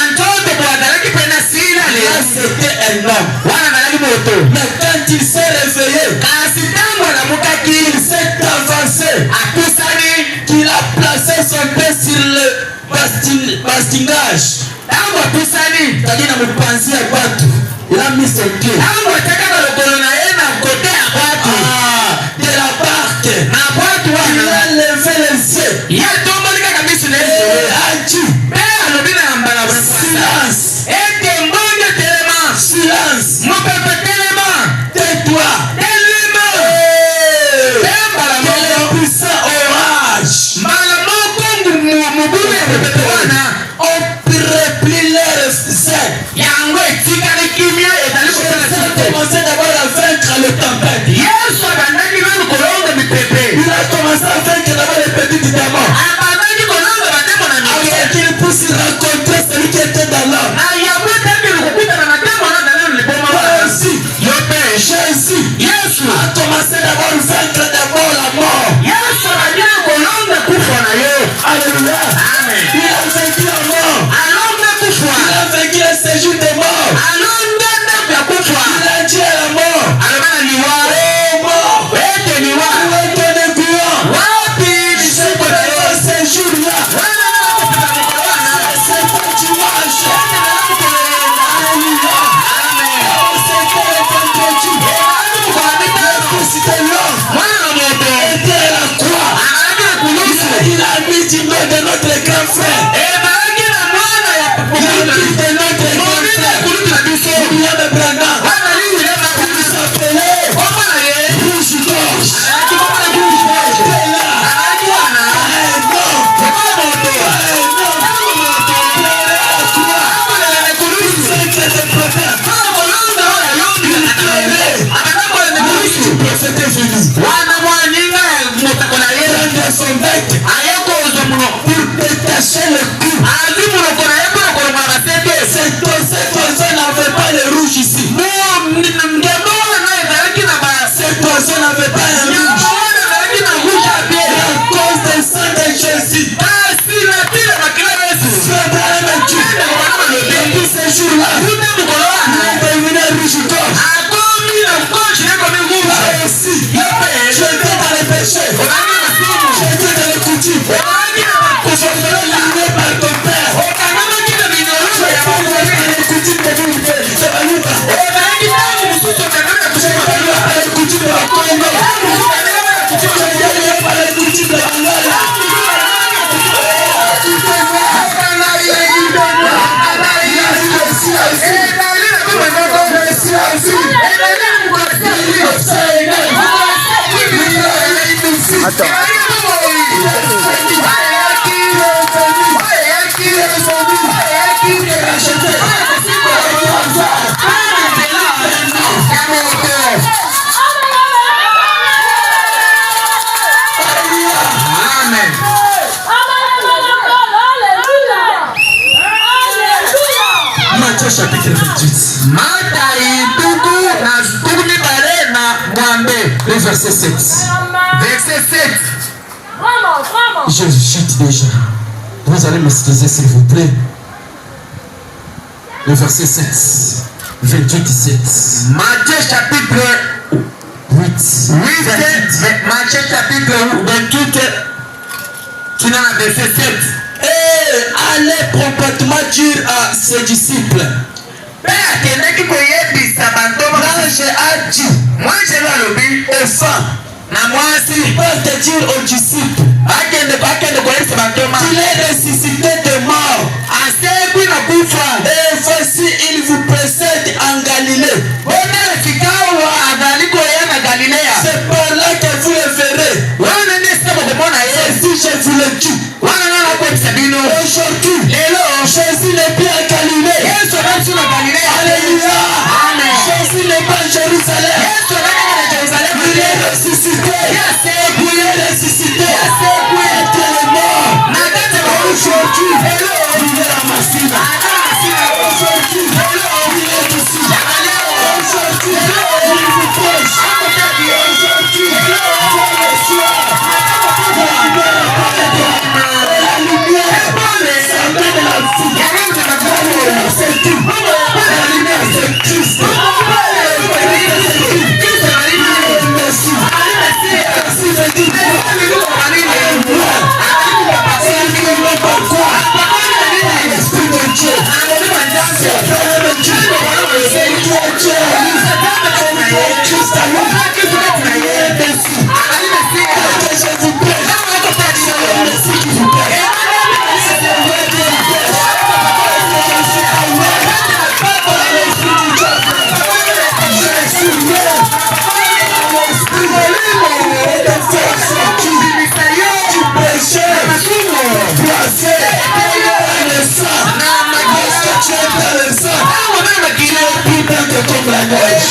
c'était un homme. Mais quand il s'est réveillé, il s'est avancé, qu'il a placé son pied sur le bastingage. C'est-à-dire dans le pensier à battre. Il a mis son pied. De la barque. Il a levé les yeux. Et a dit, silence. Silence. Tais-toi. Quel puissant orage. Il a commencé à vaincre d'abord les petits démons. Avant qu'il puisse rencontrer celui qui était dans l'homme. Jésus a commencé d'abord à vaincre d'abord la mort. Alléluia. Il a vaincu la mort. Il a vaincu le séjour des morts. Il a dit à la mort, oh mort, où est ton aiguillon? Je préfère ce jour-là. C'est pas dimanche. Alléluia. C'était le vendredi. C'était l'homme. Était à la croix. Il a mis du nom de notre grand frère. Il a mis de notre grand frère. William Branham. Il s'appelait Rouge Gorge. Son bec pour détacher le cou. Cet oiseau n'avait pas le rouge ici. Cet oiseau n'avait pas le rouge. À cause du sang de Jésus. Depuis ce jour-là, il est devenu rouge gorge. Je vais dans les péchés. J'étais dans les coutumes. Je suis éliminé par ton père. Je suis dans les coutumes de l'unité. C'est pas nous. Je suis dans les coutumes de la Congo. Je suis dans les coutumes de l'Angola. Attends. Matthieu chapitre 28. Le verset 7. Je chute déjà. Vous allez m'excuser s'il vous plaît. Le verset 7. 28, 7. Matthieu chapitre 8. Matthieu chapitre 28. Tu n'as pas verset 7. Et allez promptement dire à ses disciples. L'ange a dit aux femmes, il va te dire aux disciples qu'il est ressuscité de mort. Et voici, il vous précède en Galilée. C'est par là que vous le verrez. Et si je vous le dis, aujourd'hui, Jésus n'est plus en Galilée. Alléluia. Jésus n'est pas en Jérusalem. Il est ressuscité. Il est ressuscité. Il est mort. Aujourd'hui, il est à Massina. Aujourd'hui, il est ici. Aujourd'hui, il vous prêche. Aujourd'hui, c'est le soir. La lumière, ça donne la vie. C'est tout. La lumière, c'est Christ. Merci. Merci de dire. C'est pourquoi l'Esprit de Dieu, c'est le Dieu, c'est Dieu, c'est Christ à nous. Merci. Que je vous plaît. C'est le Messie qui vous plaît. C'est le vrai Dieu qui plaît. Je suis à moi. L'Esprit de Dieu. Je suis là. L'Esprit de Dieu. Et de force qui prêchait, boisait, le sang. Parce que tu es dans le sang. Tu es plus belle que comme la neige.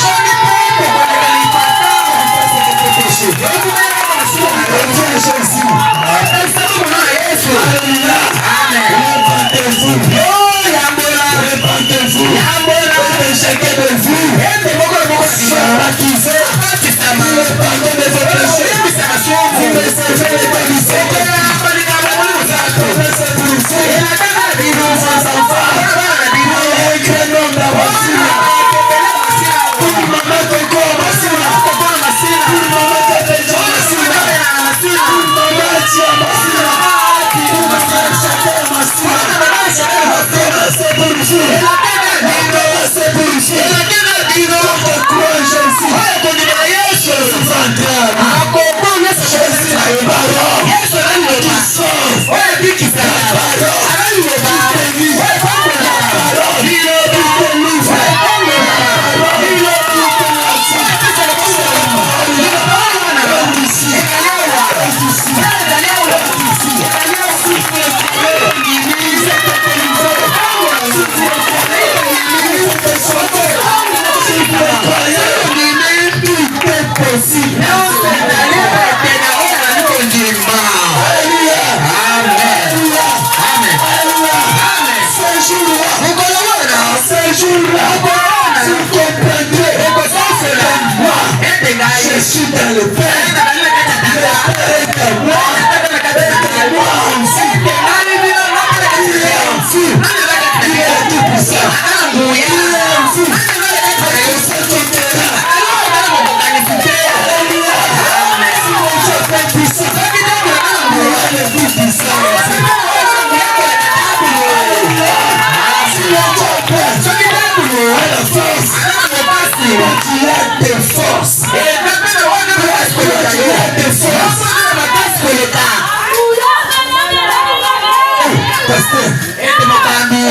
Je suis dans le Père.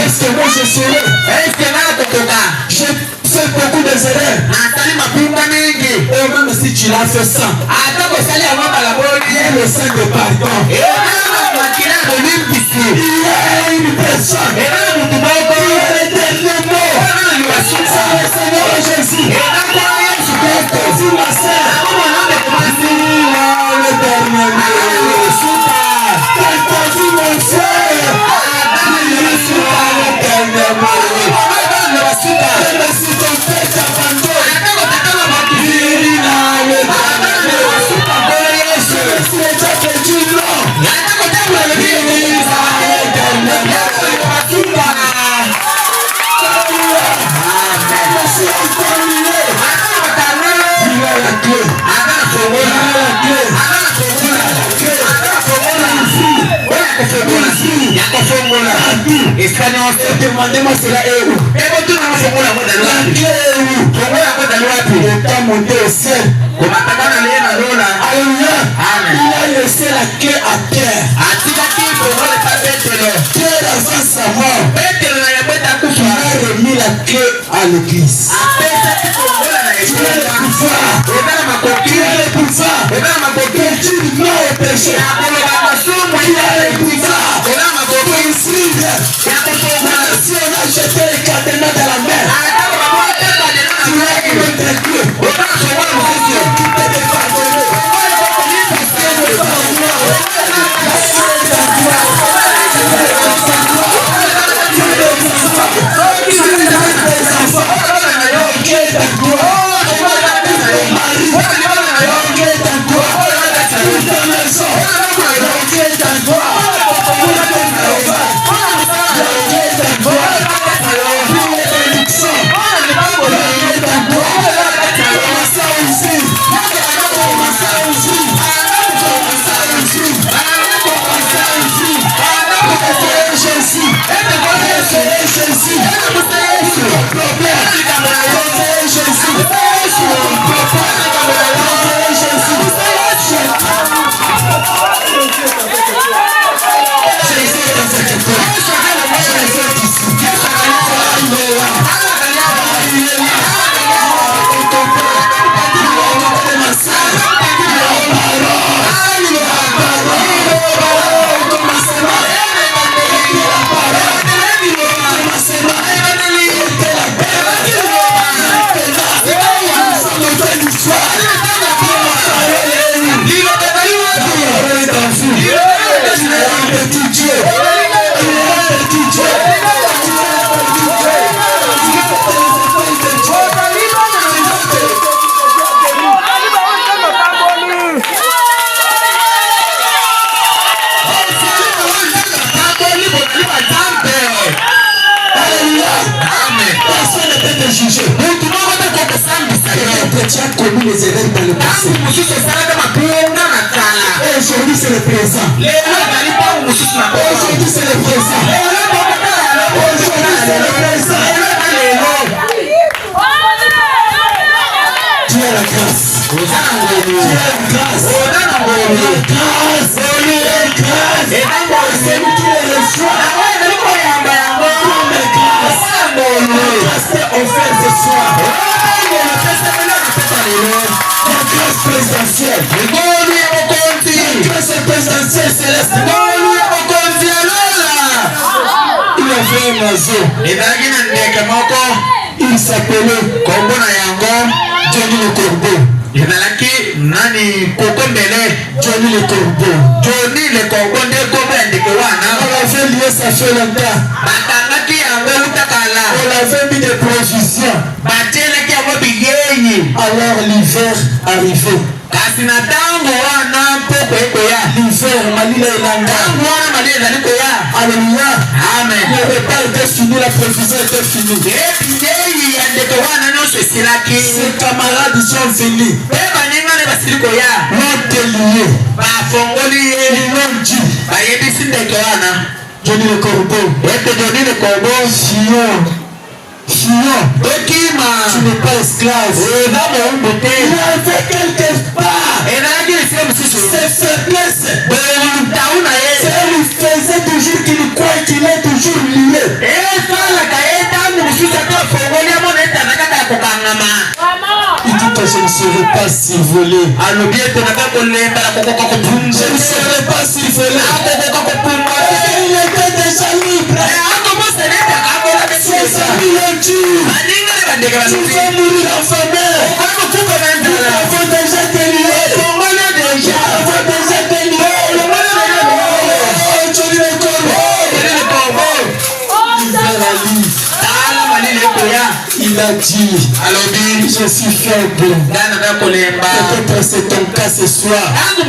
Est-ce que moi je serai? Je fais beaucoup de erreurs. Et même si tu l'as fait sans, il y a le sein de pardon. Il y a une personne. Il y a l'éternel mot. C'est le Seigneur Jésus. Dis ma sœur. L'éternel mot. Dis mon frère. Demandez-moi cela est où? La clé monter au ciel. Alléluia. Il a laissé la clé à terre. Terre avant sa mort. Il a remis la clé à l'église. Tu as le pouvoir. Tu as le pouvoir. Que tu non au péché. Tu as le pouvoir. Si on a jeté les cadenas dans la mer, tu as une autre clé. Qui peut te pardonner. Tu as commis les erreurs dans le passé. Aujourd'hui c'est le présent. Aujourd'hui c'est le présent. Aujourd'hui c'est le présent. grâce. Tu as grâce. Et c'est lui qui les reçoit. Comme grâce. Grâce t'est offerte ce soir. La grâce présidentielle. La grâce présidentielle céleste. Il avait un oiseau. Il s'appelait Johnny le corbeau. Johnny le corbeau. On l'avait lié, ça fait longtemps. On l'avait mis des provisions. Alors l'hiver arrivait. L'hiver, Malila et Langa. Alléluia. Amen. Le repas était fini, la provision était finie. Ses camarades sont venus. L'ont délié. Ils l'ont dit. Johnny le corbeau. Fillon, tu n'es pas esclave. Il avait quelque part ses faiblesses. Ça lui faisait toujours qu'il croit qu'il est toujours lié. Il dit que je ne serai pas survolé. Je ne serai pas survolé. Il était déjà libre. Ses amis l'ont dit. Tu vas mourir en famille. Nous avons déjà délié. Nous avons déjà délié. Johnny le corbeau. Il a dit, je suis faible. Peut-être c'est ton cas ce soir. Le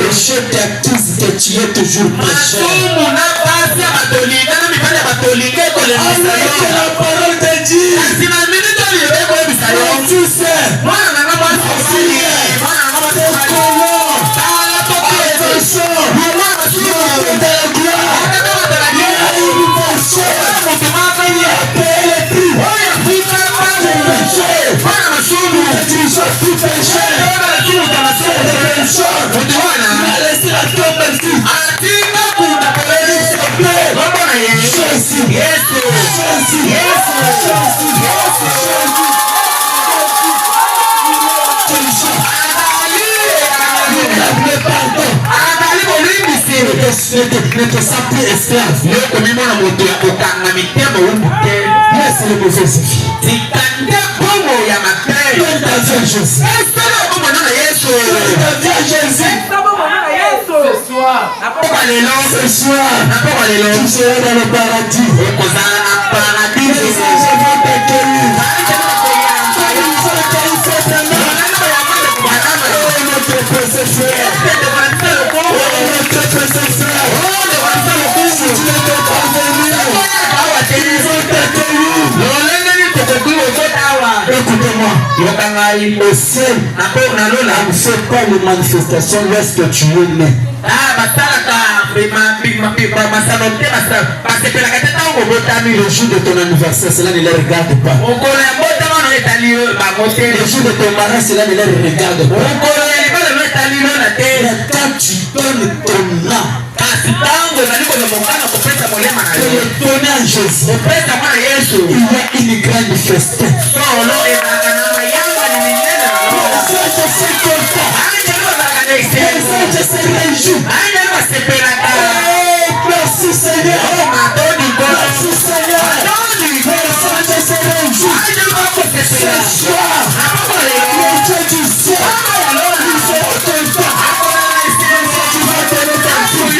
péché t'accuse que tu es toujours pécheur. Alors que la parole te dit, mon fils, ne te sens plus esclave. Laisse les mauvaises vies. Donne ta vie à Jésus. Donne ta vie à Jésus. Ce soir, tu seras dans le paradis. Les anges vont t'accueillir. Notre précesseur. Notre précesseur. Si tu n'étais pas venu, ils vont t'accueillir. Écoutez-moi. Au ciel, on ne fait pas les manifestations lorsque tu es né. Le jour de ton anniversaire, cela ne les regarde pas. Le jour de ton mariage, cela ne les regarde pas. Mais quand tu donnes ton âme, tu le donnes à Jésus, il y a une grande fête. Je se réjouis. Merci Seigneur. Merci Seigneur. Je se réjouis. Ce soir, le Dieu du ciel, nous serons contents. Tu vas donner ta vie. Tu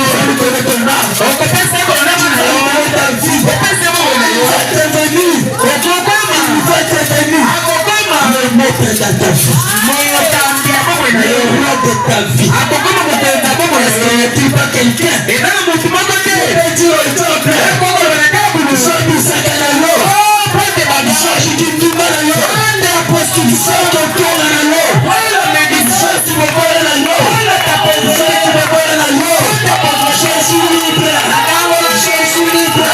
vas donner ton âme. Tu vas donner ta vie. Il va te venir. Il va te venir. Le maître de ta vie. Le roi de ta vie. Est-ce qu'il n'y a pas quelqu'un? Il peut dire au temple, Jean-Louis Sakanalo, Georges Kindumalalo, Apostle Sakanalo, je suis libre. Je suis libre.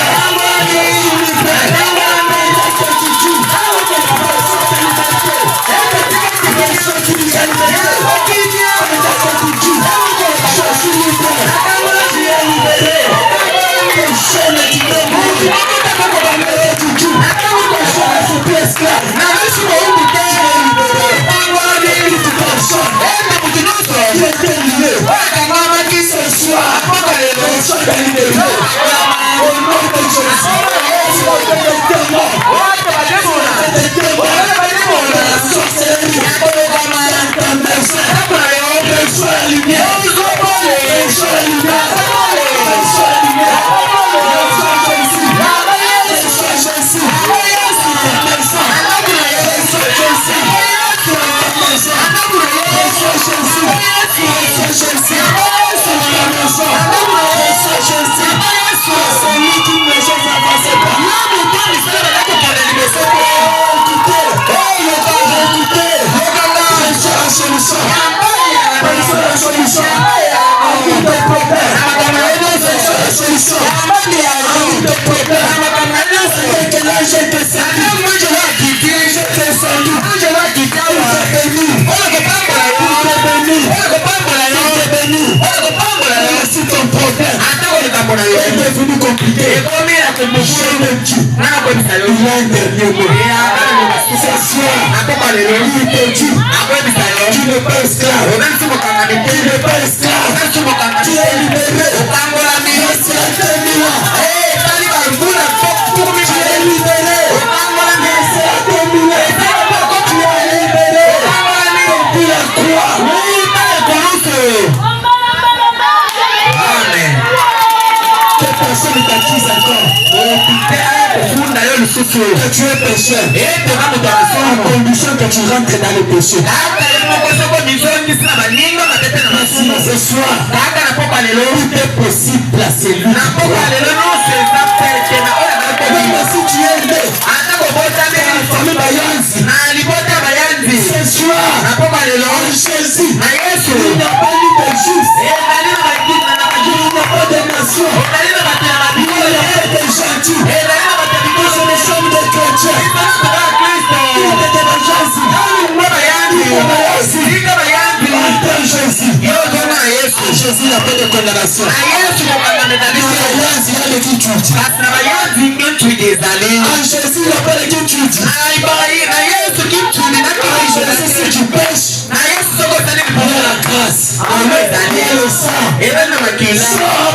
Jésus. Dans la maison. Reçois Jésus. Celui qui ne les avance pas. Est devenu compliqué. Je le dis. Il a un dernier mot. Ce soir, il te dit, tu n'es pas esclave. Tu n'es pas esclave. Tu es libéré. C'est un terminal. Tu es libéré. C'est un terminal. Tu es libéré. Depuis la croix. Amen. Personne t'accuse encore. Que tu es pécheur. À condition que tu rentres dans le péché. Merci ce soir. Tout est possible à celui qui croit. Même si tu es né dans la famille Bayanzi, ce soir, en Jésus, il n'y a pas de juste. Il n'y a pas de nation. Il n'y a pas de gentil. Nous sommes des chrétiens. Il est Jésus n'a pas de condamnation. En Jésus n'a pas de quiétude. En Jésus si tu pêches, il y a la grâce. Il y a le sang.